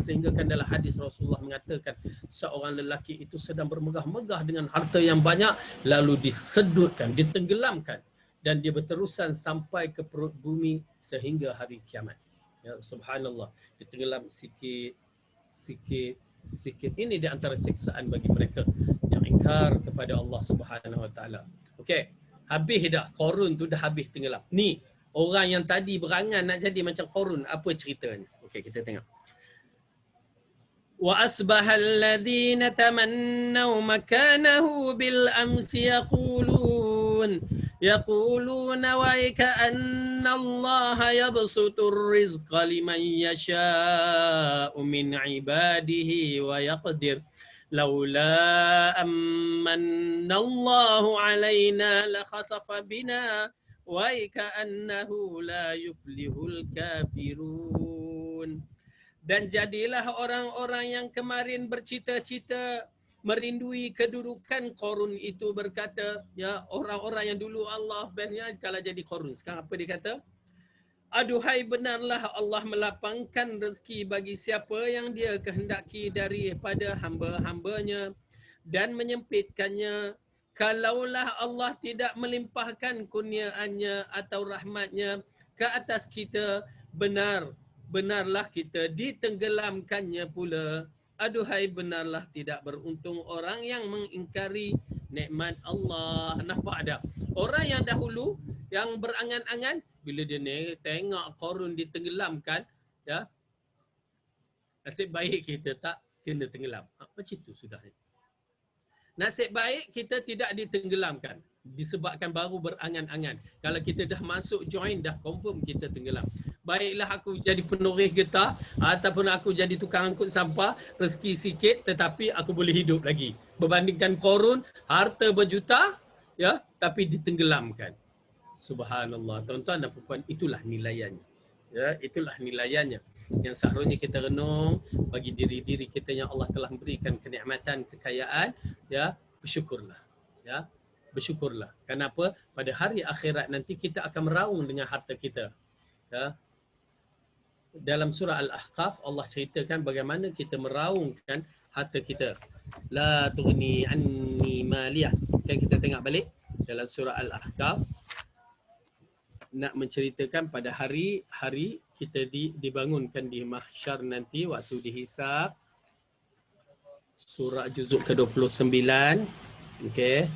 sehingga kan dalam hadis Rasulullah mengatakan seorang lelaki itu sedang bermegah-megah dengan harta yang banyak, lalu disedutkan, ditenggelamkan, dan dia berterusan sampai ke perut bumi sehingga hari kiamat. Ya, subhanallah, ditenggelam sikit. Ini di antara siksaan bagi mereka yang ingkar kepada Allah Subhanahu Wa Taala. Okey, habis dah Qarun tu, dah habis tenggelam. Ni orang yang tadi berangan nak jadi macam Qarun, apa ceritanya? Okey, kita tengok. Wa asbahal ladzina tamannaw makanahu bil amsi يقولون وَيْكَأَنَّ اللَّهَ يَبْسُطُ الرِّزْقَ لِمَنْ يَشَاءُ مِنْ عِبَادِهِ وَيَقْدِرُ لَوْلَا أَمَّنَّ اللَّهُ عَلَيْنَا لَخَسَفَ بِنَا وَيْكَأَنَّهُ لَا يُفْلِحُ الْكَافِرُونَ. Dan jadilah orang-orang yang kemarin bercita-cita merindui kedudukan Qarun itu berkata, ya, orang-orang yang dulu Allah bestnya kalau jadi Qarun. Sekarang apa dia kata? Aduhai, benarlah Allah melapangkan rezeki bagi siapa yang dia kehendaki daripada hamba-hambanya dan menyempitkannya. Kalaulah Allah tidak melimpahkan kurniaannya atau rahmatnya ke atas kita, benarlah kita ditenggelamkannya pula. Aduhai, benarlah tidak beruntung orang yang mengingkari nikmat Allah. Nampak ada? Orang yang dahulu yang berangan-angan, bila dia tengok Qarun ditenggelamkan, ya, nasib baik kita tak kena tenggelam. Macam itu sudah. Nasib baik kita tidak ditenggelamkan disebabkan baru berangan-angan. Kalau kita dah masuk join, dah confirm kita tenggelam. Baiklah aku jadi penoreh getah ataupun aku jadi tukang angkut sampah, rezeki sikit tetapi aku boleh hidup lagi. Berbandingkan Qarun, harta berjuta, ya, tapi ditenggelamkan. Subhanallah. Tuan-tuan dan puan-puan, itulah nilaiannya. Ya, itulah nilaiannya. Yang seharusnya kita renung bagi diri-diri kita yang Allah telah berikan kenikmatan, kekayaan, ya, bersyukurlah. Ya, bersyukurlah. Kenapa? Pada hari akhirat nanti kita akan meraung dengan harta kita. Ya. Dalam surah Al-Ahqaf Allah ceritakan bagaimana kita meraungkan harta kita. La tughni anni maliyah. Kan kita tengok balik dalam surah Al-Ahqaf, nak menceritakan pada hari-hari kita dibangunkan di mahsyar nanti waktu dihisab. Surah juzuk ke-29. Okey.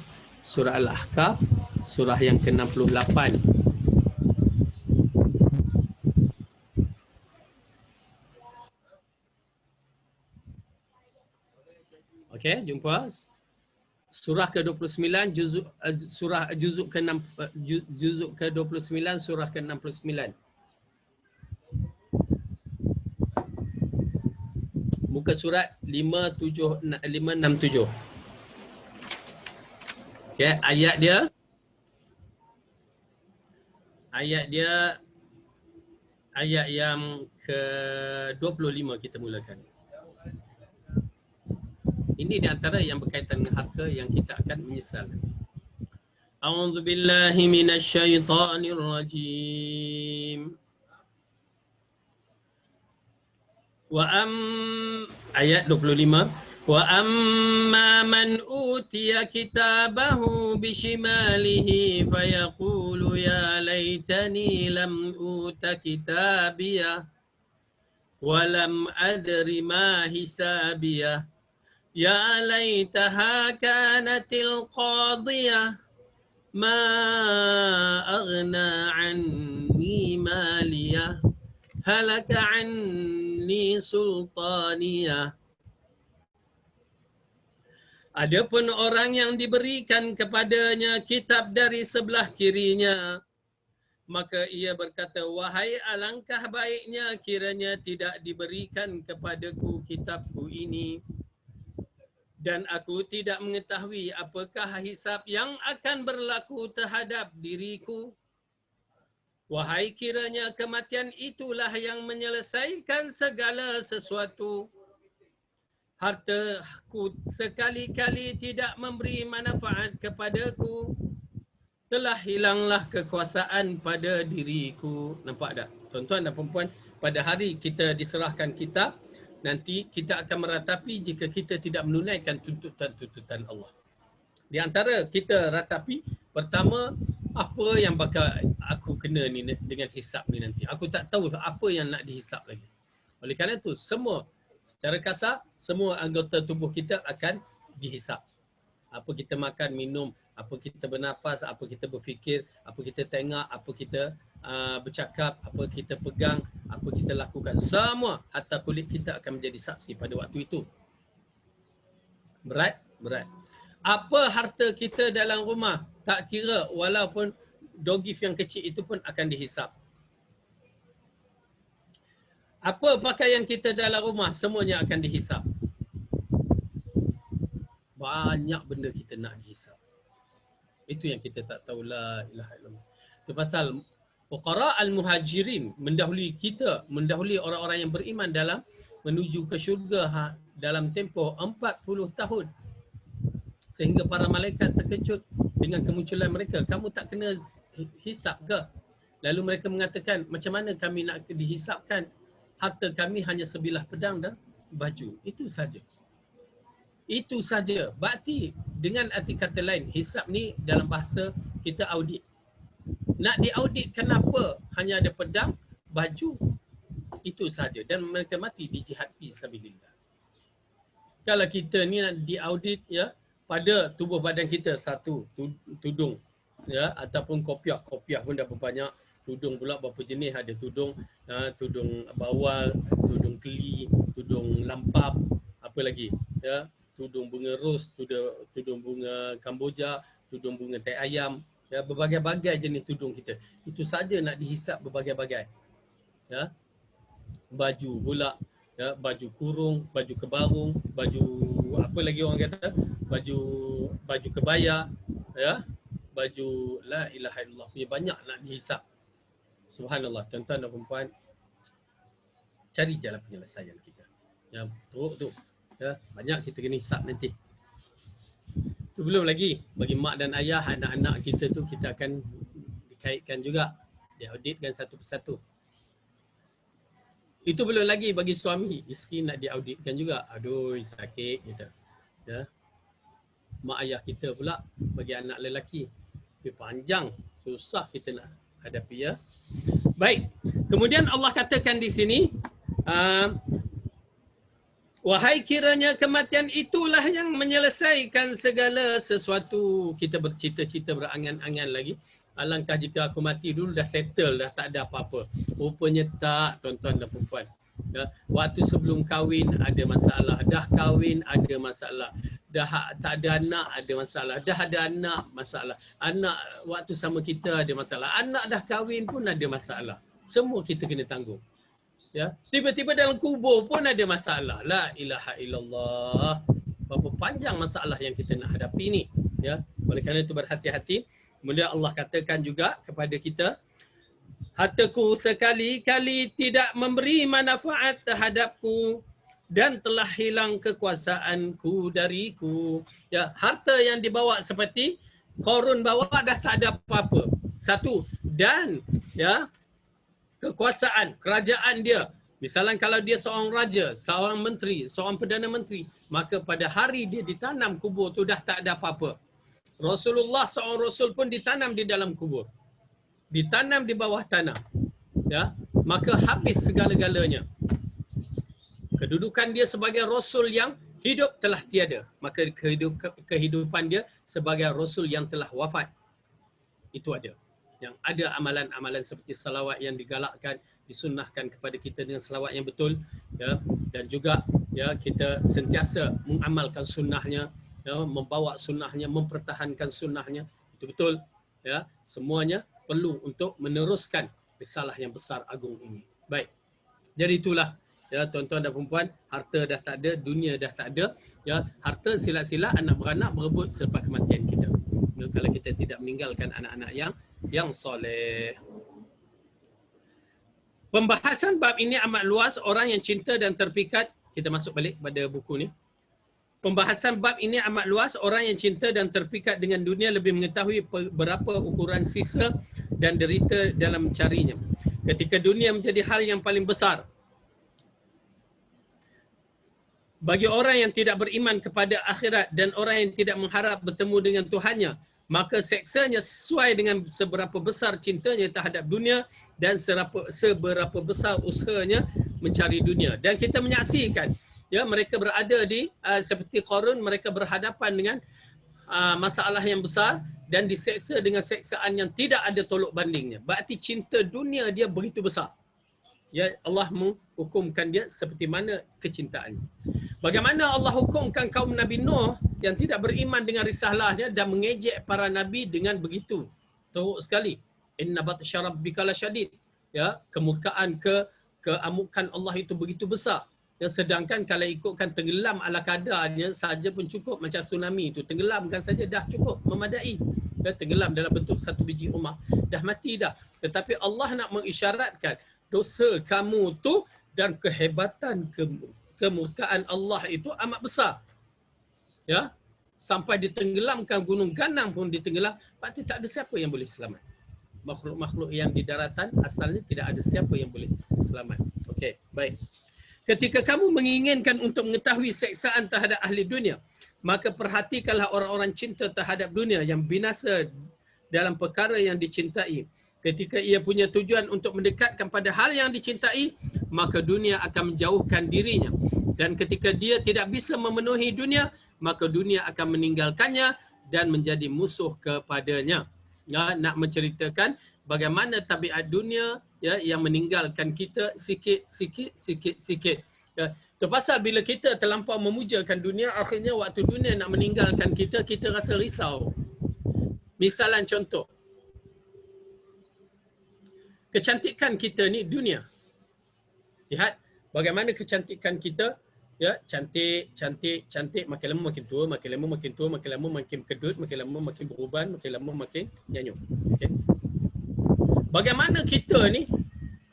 Surah Al-Ahqaf, surah yang ke-68. Okey, jumpa. Surah ke-29 juzuk ke-29 surah ke-69. Muka surat 567. Okay, ayat dia ayat yang ke-25 kita mulakan. Ini di antara yang berkaitan dengan harta yang kita akan menyesal. A'udzu billahi minasyaitonir rajim. Ayat 25. Wa amma man utiya kitabahu bishimalihi fayaqulu ya laitani lam uta kitabiyah wa lam adri ma hisabiyah ya laitaha kanatil qadiyah ma aghna anni maliyah halaka anni sultaniyah. Adapun orang yang diberikan kepadanya kitab dari sebelah kirinya, maka ia berkata, wahai alangkah baiknya kiranya tidak diberikan kepadaku kitabku ini, dan aku tidak mengetahui apakah hisab yang akan berlaku terhadap diriku. Wahai kiranya kematian itulah yang menyelesaikan segala sesuatu. Hartaku sekali-kali tidak memberi manfaat kepadaku. Telah hilanglah kekuasaan pada diriku. Nampak tak? Tuan-tuan dan perempuan, pada hari kita diserahkan kitab, nanti kita akan meratapi jika kita tidak menunaikan tuntutan-tuntutan Allah. Di antara kita ratapi, pertama, apa yang bakal aku kena ni dengan hisap ni nanti. Aku tak tahu apa yang nak dihisap lagi. Oleh kerana itu, semua secara kasar, semua anggota tubuh kita akan dihisap. Apa kita makan, minum, apa kita bernafas, apa kita berfikir, apa kita tengok, apa kita bercakap, apa kita pegang, apa kita lakukan. Semua hatta kulit kita akan menjadi saksi pada waktu itu. Berat? Berat. Apa harta kita dalam rumah, tak kira walaupun dogif yang kecil itu pun akan dihisap. Apa pakaian kita dalam rumah, semuanya akan dihisap. Banyak benda kita nak dihisap. Itu yang kita tak tahu, la ilaha illallah. Itu pasal fuqara al-muhajirin mendahului kita, mendahului orang-orang yang beriman dalam menuju ke syurga dalam tempoh 40 tahun. Sehingga para malaikat terkejut dengan kemunculan mereka. Kamu tak kena hisap ke? Lalu mereka mengatakan, macam mana kami nak dihisapkan? Harta kami hanya sebilah pedang dan baju. Itu saja. Itu saja. Berarti dengan arti kata lain, hisap ni dalam bahasa kita audit. Nak diaudit kenapa? Hanya ada pedang, baju. Itu saja. Dan mereka mati di jihad fi sabilillah. Kalau kita ni nak diaudit ya, pada tubuh badan kita, satu tudung ya, ataupun kopiah pun dah berbanyak. Tudung pula berapa jenis, ada tudung bawal, tudung keli, tudung lampap, apa lagi ya, tudung bunga ros, tudung bunga Kamboja, tudung bunga tai ayam ya, berbagai-bagai jenis tudung kita. Itu saja nak dihisap berbagai-bagai ya. Baju pula ya, baju kurung, baju kebarung, baju apa lagi orang kata, baju kebaya ya, baju la ilaha illallah, punya banyak nak dihisap. Subhanallah, tuan-tuan dan perempuan, cari jalan penyelesaian kita. Yang teruk tu, ya, banyak kita kena hisap nanti. Itu belum lagi, bagi mak dan ayah, anak-anak kita tu kita akan dikaitkan juga, diauditkan satu persatu. Itu belum lagi bagi suami, isteri nak diauditkan juga. Aduh, sakit kita. Ya. Mak ayah kita pula, bagi anak lelaki, panjang, susah kita nak hadapi ya. Baik. Kemudian Allah katakan di sini, wahai kiranya kematian itulah yang menyelesaikan segala sesuatu. Kita bercita-cita, berangan-angan lagi. Alangkah jika aku mati dulu dah settle, dah tak ada apa-apa. Rupanya tak, tuan-tuan dan perempuan. Ya, waktu sebelum kahwin ada masalah, dah kahwin ada masalah, dah tak ada anak ada masalah, dah ada anak masalah, anak waktu sama kita ada masalah, anak dah kahwin pun ada masalah. Semua kita kena tanggung. Ya, tiba-tiba dalam kubur pun ada masalah. La ilaha illallah. Berapa panjang masalah yang kita nak hadapi ni, ya. Oleh kerana itu berhati-hati. Kemudian Allah katakan juga kepada kita, hartaku sekali-kali tidak memberi manfaat terhadapku dan telah hilang kekuasaanku dariku. Ya, harta yang dibawa seperti Qarun bawa dah tak ada apa-apa. Satu, dan ya, kekuasaan kerajaan dia. Misalnya kalau dia seorang raja, seorang menteri, seorang perdana menteri, maka pada hari dia ditanam kubur tu dah tak ada apa-apa. Rasulullah seorang rasul pun ditanam di dalam kubur. Ditanam di bawah tanah. Ya, maka habis segala-galanya. Kedudukan dia sebagai rasul yang hidup telah tiada, maka kehidupan dia sebagai rasul yang telah wafat itu ada. Yang ada amalan-amalan seperti salawat yang digalakkan, disunnahkan kepada kita dengan salawat yang betul, ya, dan juga ya kita sentiasa mengamalkan sunnahnya, ya, membawa sunnahnya, mempertahankan sunnahnya, itu betul, ya. Semuanya perlu untuk meneruskan risalah yang besar agung ini. Baik. Jadi itulah, ya, tuan-tuan dan puan-puan, harta dah tak ada, dunia dah tak ada, ya. Harta sila-sila anak beranak berebut selepas kematian kita. Ya, kalau kita tidak meninggalkan anak-anak yang soleh. Pembahasan bab ini amat luas. Orang yang cinta dan terpikat, kita masuk balik pada buku ni. Pembahasan bab ini amat luas. Orang yang cinta dan terpikat dengan dunia lebih mengetahui berapa ukuran sisa dan derita dalam mencarinya. Ketika dunia menjadi hal yang paling besar bagi orang yang tidak beriman kepada akhirat dan orang yang tidak mengharap bertemu dengan Tuhannya, maka seksanya sesuai dengan seberapa besar cintanya terhadap dunia dan seberapa besar usahanya mencari dunia. Dan kita menyaksikan, ya, mereka berada di seperti Qarun, mereka berhadapan dengan masalah yang besar dan diseksa dengan seksaan yang tidak ada tolok bandingnya. Berarti cinta dunia dia begitu besar. Ya, Allah menghukumkan dia seperti mana kecintaannya. Bagaimana Allah hukumkan kaum Nabi Nuh yang tidak beriman dengan risalahnya dan mengejek para nabi dengan begitu teruk sekali. Inna batsya rabbika lasyadid. Ya, kemurkaan, keamukan Allah itu begitu besar. Ya, sedangkan kalau ikutkan tenggelam ala kadarnya saja pun cukup, macam tsunami itu. Tenggelamkan saja dah cukup, memadai. Ya, tenggelam dalam bentuk satu biji rumah, dah mati dah. Tetapi Allah nak mengisyaratkan dosa kamu tu dan kehebatan kemurkaan Allah itu amat besar. Ya, sampai ditenggelamkan gunung Ganang pun ditenggelam, berarti tak ada siapa yang boleh selamat. Makhluk-makhluk yang di daratan asalnya tidak ada siapa yang boleh selamat. Okey, baik. Ketika kamu menginginkan untuk mengetahui seksaan terhadap ahli dunia, maka perhatikanlah orang-orang cinta terhadap dunia yang binasa dalam perkara yang dicintai. Ketika ia punya tujuan untuk mendekatkan pada hal yang dicintai, maka dunia akan menjauhkan dirinya. Dan ketika dia tidak bisa memenuhi dunia, maka dunia akan meninggalkannya dan menjadi musuh kepadanya. Ya, nak menceritakan bagaimana tabiat dunia, ya, yang meninggalkan kita sikit. Ya, terpaksa bila kita terlampau memujakan dunia, akhirnya waktu dunia nak meninggalkan kita, kita rasa risau. Misalan contoh, kecantikan kita ni dunia. Lihat bagaimana kecantikan kita, ya, cantik, makin lama makin tua, makin lama makin tua, makin lama makin kedut, makin lama makin beruban, makin lama makin nyanyuk. Okey. Bagaimana kita ni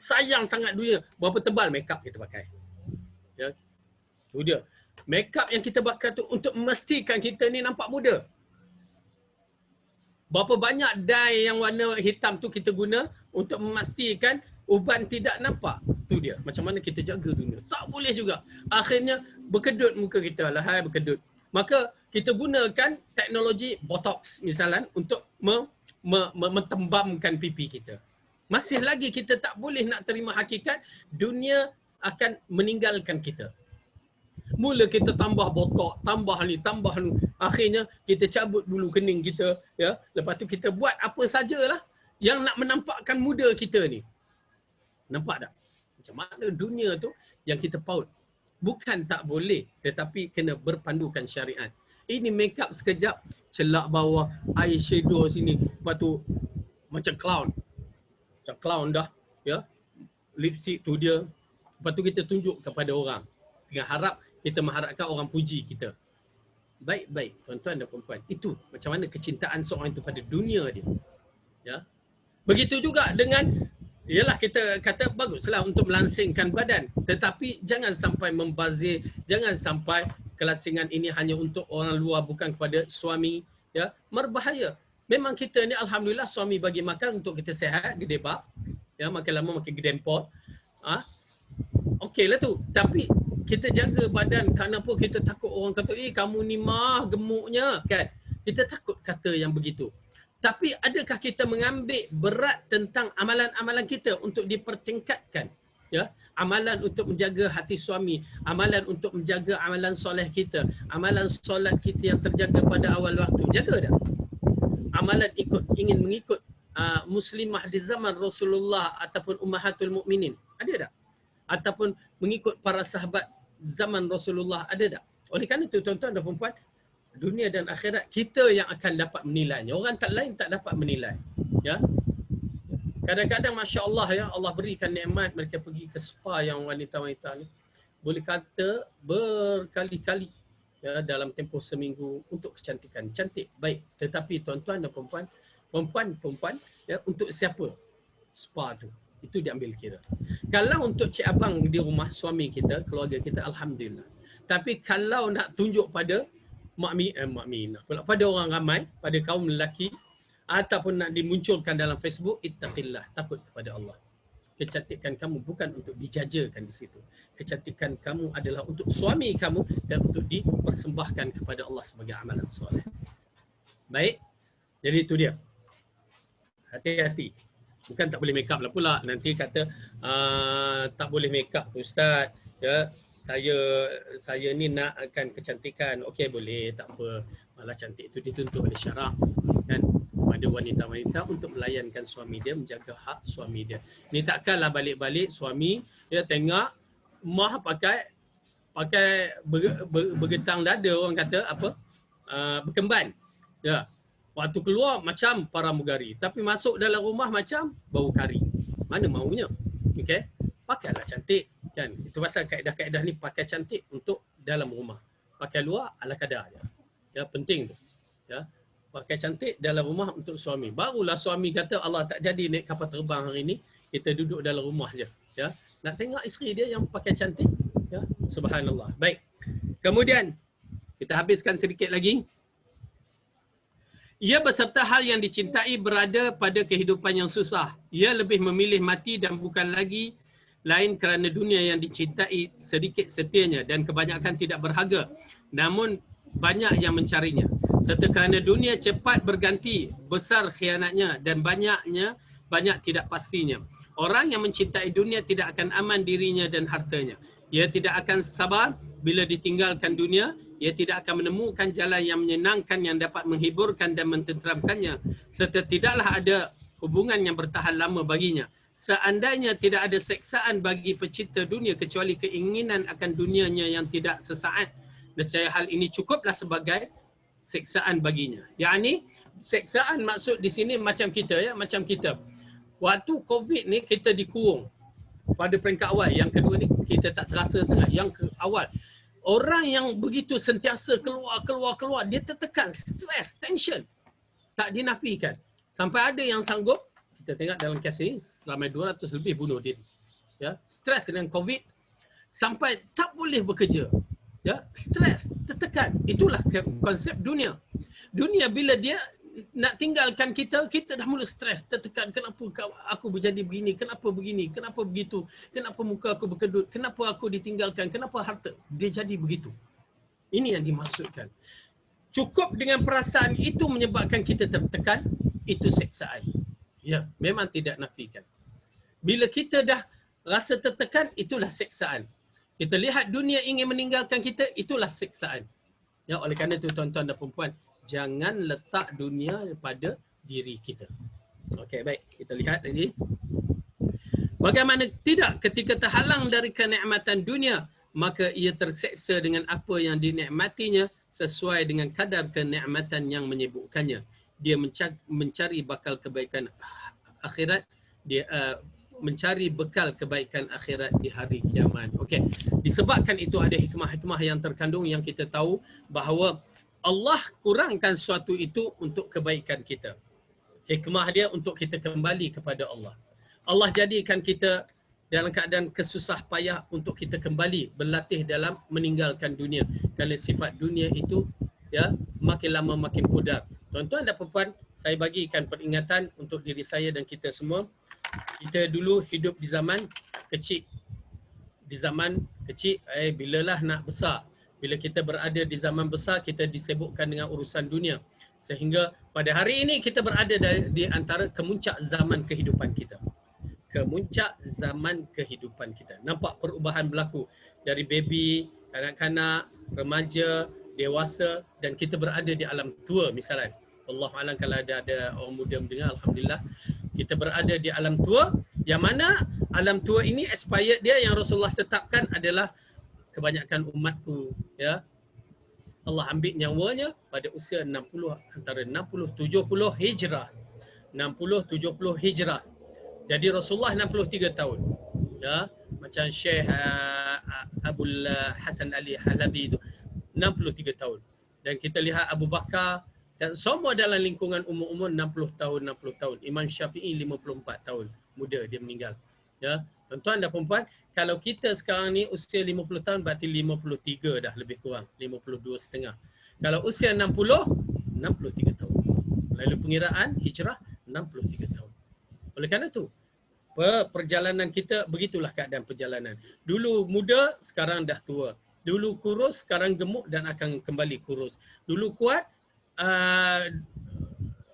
sayang sangat dunia, berapa tebal makeup kita pakai. Ya. Tu dia. Makeup yang kita pakai tu untuk memastikan kita ni nampak muda. Berapa banyak dye yang warna hitam tu kita guna untuk memastikan uban tidak nampak. Tu dia. Macam mana kita jaga dunia. Tak boleh juga. Akhirnya berkedut muka kita. Lahai berkedut. Maka kita gunakan teknologi botox misalnya untuk mentembamkan pipi kita. Masih lagi kita tak boleh nak terima hakikat dunia akan meninggalkan kita. Mula kita tambah botok, tambah ni. Akhirnya kita cabut bulu kening kita, ya. Lepas tu kita buat apa sajalah yang nak menampakkan muda kita ni. Nampak tak? Macam mana dunia tu yang kita paut. Bukan tak boleh, tetapi kena berpandukan syariat. Ini make up sekejap, celak bawah, eyeshadow sini, lepas tu macam clown. Macam clown dah, ya. Lipstick tu dia, Lepas tu kita tunjuk kepada orang dengan harap kita mengharapkan orang puji kita. Baik-baik tuan-tuan dan puan-puan. Itu macam mana kecintaan seorang itu pada dunia dia. Ya. Begitu juga dengan, yalah kita kata baguslah untuk melangsingkan badan, tetapi jangan sampai membazir, jangan sampai kelasingan ini hanya untuk orang luar bukan kepada suami, ya. Berbahaya. Memang kita ni alhamdulillah suami bagi makan untuk kita sihat, gede bab. Ya, makin lama makin gedempot. Okeylah tu. Tapi kita jaga badan kerana apa? Kita takut orang kata, kamu ni mah gemuknya, kan? Kita takut kata yang begitu. Tapi adakah kita mengambil berat tentang amalan-amalan kita untuk dipertingkatkan? Ya, amalan untuk menjaga hati suami, amalan untuk menjaga amalan soleh kita, amalan solat kita yang terjaga pada awal waktu. Jaga tak? Amalan ingin mengikut muslimah di zaman Rasulullah ataupun ummahatul mukminin. Ada tak? Ataupun mengikut para sahabat zaman Rasulullah, ada tak? Oleh kerana itu tuan-tuan dan puan-puan, dunia dan akhirat kita yang akan dapat menilainya. Orang tak lain tak dapat menilai. Ya. Kadang-kadang masya-Allah ya, Allah berikan nikmat mereka pergi ke spa yang wanita-wanita ni. Boleh kata berkali-kali ya dalam tempoh seminggu untuk kecantikan. Cantik, baik. Tetapi tuan-tuan dan puan-puan, perempuan ya, untuk siapa spa tu? Itu diambil kira. Kalau untuk cik abang di rumah suami kita, keluarga kita, alhamdulillah. Tapi kalau nak tunjuk pada pada orang ramai, pada kaum lelaki ataupun nak dimunculkan dalam Facebook, ittaqillah, takut kepada Allah. Kecantikan kamu bukan untuk dijajakan di situ. Kecantikan kamu adalah untuk suami kamu dan untuk dipersembahkan kepada Allah sebagai amalan soleh. Baik. Jadi itu dia. Hati-hati. Bukan tak boleh make up lah pula. Nanti kata tak boleh make up Ustaz. Ya. Saya ni nak akan kecantikan. Okey, boleh, tak apa. Malah cantik itu dituntut oleh syarak kan pada wanita-wanita untuk melayankan suami dia, menjaga hak suami dia. Ni takkanlah balik-balik suami dia tengok mah pakai bergetang dada, orang kata apa? Berkemban. Ya. Waktu keluar macam pramugari, tapi masuk dalam rumah macam bau kari. Mana maunya? Okey. Pakailah cantik. Kan? Itu pasal kaedah-kaedah ni pakai cantik untuk dalam rumah. Pakai luar ala kadar je. Ya, penting tu. Ya. Pakai cantik dalam rumah untuk suami. Barulah suami kata Allah tak jadi naik kapal terbang hari ni, kita duduk dalam rumah je. Ya. Nak tengok isteri dia yang pakai cantik. Ya. Subhanallah. Baik. Kemudian kita habiskan sedikit lagi. Ia beserta hal yang dicintai berada pada kehidupan yang susah. Ia lebih memilih mati dan bukan lagi lain kerana dunia yang dicintai sedikit setianya dan kebanyakan tidak berharga, namun banyak yang mencarinya. Serta kerana dunia cepat berganti, besar khianatnya dan banyak tidak pastinya. Orang yang mencintai dunia tidak akan aman dirinya dan hartanya. Ia tidak akan sabar bila ditinggalkan dunia. Ia tidak akan menemukan jalan yang menyenangkan yang dapat menghiburkan dan mententeramkannya. Serta tidaklah ada hubungan yang bertahan lama baginya. Seandainya tidak ada seksaan bagi pecinta dunia kecuali keinginan akan dunianya yang tidak sesaat, nescaya hal ini cukuplah sebagai seksaan baginya. Yakni seksaan maksud di sini macam kita ya, macam kita. Waktu Covid ni kita dikurung pada peringkat awal, yang kedua ni kita tak terasa sangat. Yang awal, orang yang begitu sentiasa keluar, dia tertekan, stres, tension. Tak dinafikan. Sampai ada yang sanggup, kita tengok dalam kes ini, selama 200 lebih bunuh diri. Ya, stres dengan Covid sampai tak boleh bekerja. Ya, stres, tertekan. Itulah konsep dunia. Dunia bila dia nak tinggalkan kita, kita dah mula stres, tertekan. Kenapa aku berjadi begini? Kenapa begini? Kenapa begitu? Kenapa muka aku berkedut? Kenapa aku ditinggalkan? Kenapa harta? Dia jadi begitu. Ini yang dimaksudkan. Cukup dengan perasaan itu menyebabkan kita tertekan, itu seksaan. Ya, memang tidak nafikan. Bila kita dah rasa tertekan, itulah seksaan. Kita lihat dunia ingin meninggalkan kita, itulah seksaan. Ya, oleh kerana itu tuan-tuan dan puan-puan, jangan letak dunia pada diri kita. Okey, baik. Kita lihat lagi. Bagaimana tidak ketika terhalang dari kenikmatan dunia, maka ia terseksa dengan apa yang dinikmatinya sesuai dengan kadar kenikmatan yang menyibukkannya. Dia mencari bakal kebaikan akhirat, dia mencari bekal kebaikan akhirat di hari kiamat. Okey. Disebabkan itu ada hikmah-hikmah yang terkandung yang kita tahu bahawa Allah kurangkan sesuatu itu untuk kebaikan kita. Hikmah dia untuk kita kembali kepada Allah. Allah jadikan kita dalam keadaan kesusah payah untuk kita kembali berlatih dalam meninggalkan dunia. Kerana sifat dunia itu ya makin lama makin pudar. Tuan-tuan dan puan, saya bagikan peringatan untuk diri saya dan kita semua. Kita dulu hidup di zaman kecil. Di zaman kecil, bilalah nak besar. Bila kita berada di zaman besar, kita disibukkan dengan urusan dunia. Sehingga pada hari ini kita berada di antara kemuncak zaman kehidupan kita. Kemuncak zaman kehidupan kita. Nampak perubahan berlaku dari baby, kanak-kanak, remaja, dewasa dan kita berada di alam tua misalnya. Wallahualam kalau ada orang muda mendengar, alhamdulillah. Kita berada di alam tua yang mana alam tua ini expired dia yang Rasulullah tetapkan adalah kebanyakan umatku ya. Allah ambil nyawanya pada usia 60 antara 60 70 hijrah. 60 70 hijrah. Jadi Rasulullah 63 tahun. Ya, macam Syekh Abdul Hasan Ali Halabi itu 63 tahun. Dan kita lihat Abu Bakar dan semua dalam lingkungan umur-umur 60 tahun 60 tahun. Imam Syafi'i 54 tahun muda dia meninggal. Ya, tuan-tuan dan puan-puan, kalau kita sekarang ni usia 50 tahun berarti 53 dah lebih kurang, 52 setengah. Kalau usia 60 63 tahun. Lalu pengiraan hijrah 63 tahun. Oleh kerana itu, perjalanan kita begitulah keadaan perjalanan. Dulu muda, sekarang dah tua. Dulu kurus, sekarang gemuk dan akan kembali kurus. Dulu kuat,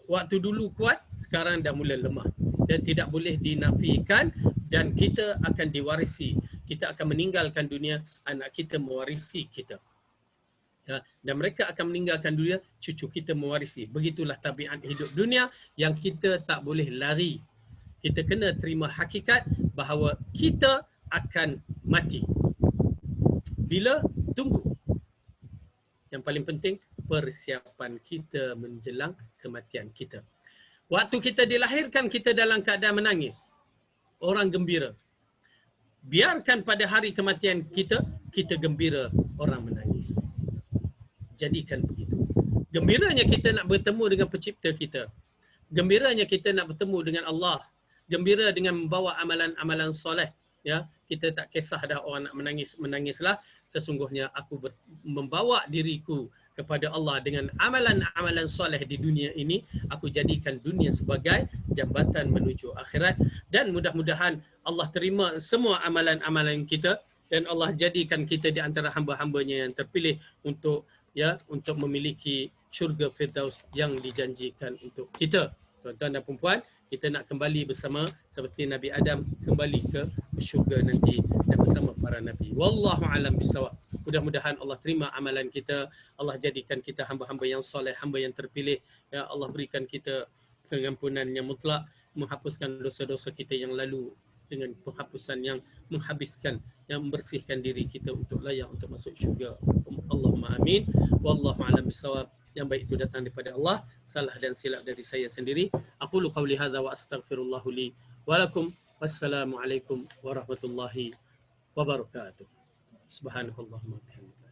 waktu dulu kuat, sekarang dah mula lemah. Dan tidak boleh dinafikan dan kita akan diwarisi. Kita akan meninggalkan dunia, anak kita mewarisi kita. Ya, dan mereka akan meninggalkan dunia, cucu kita mewarisi. Begitulah tabiat hidup dunia yang kita tak boleh lari. Kita kena terima hakikat bahawa kita akan mati. Bila? Tunggu. Yang paling penting, persiapan kita menjelang kematian kita. Waktu kita dilahirkan, kita dalam keadaan menangis. Orang gembira. Biarkan pada hari kematian kita, kita gembira, orang menangis. Jadikan begitu. Gembiranya kita nak bertemu dengan pencipta kita. Gembiranya kita nak bertemu dengan Allah. Gembira dengan membawa amalan-amalan soleh. Ya, kita tak kisah dah orang nak menangis, menangislah. Sesungguhnya aku membawa diriku kepada Allah dengan amalan-amalan soleh di dunia ini. Aku jadikan dunia sebagai jambatan menuju akhirat. Dan mudah-mudahan Allah terima semua amalan-amalan kita. Dan Allah jadikan kita di antara hamba-hambanya yang terpilih untuk memiliki syurga Firdaus yang dijanjikan untuk kita. Tuan-tuan dan puan-puan, kita nak kembali bersama seperti Nabi Adam kembali ke syurga nanti dan bersama para nabi. Wallahu alam bisawab. Mudah-mudahan Allah terima amalan kita. Allah jadikan kita hamba-hamba yang soleh, hamba yang terpilih. Ya Allah berikan kita pengampunan yang mutlak, menghapuskan dosa-dosa kita yang lalu dengan penghapusan yang menghabiskan, yang membersihkan diri kita untuk layak untuk masuk syurga. Allahumma amin. Wallahu a'lam bissawab. Yang baik itu datang daripada Allah, salah dan silap dari saya sendiri. Aqulu qawli hadza wa astaghfirullahu li wa lakum. Wassalamu alaikum warahmatullahi wabarakatuh. Subhanakallahumma wa bihamdika.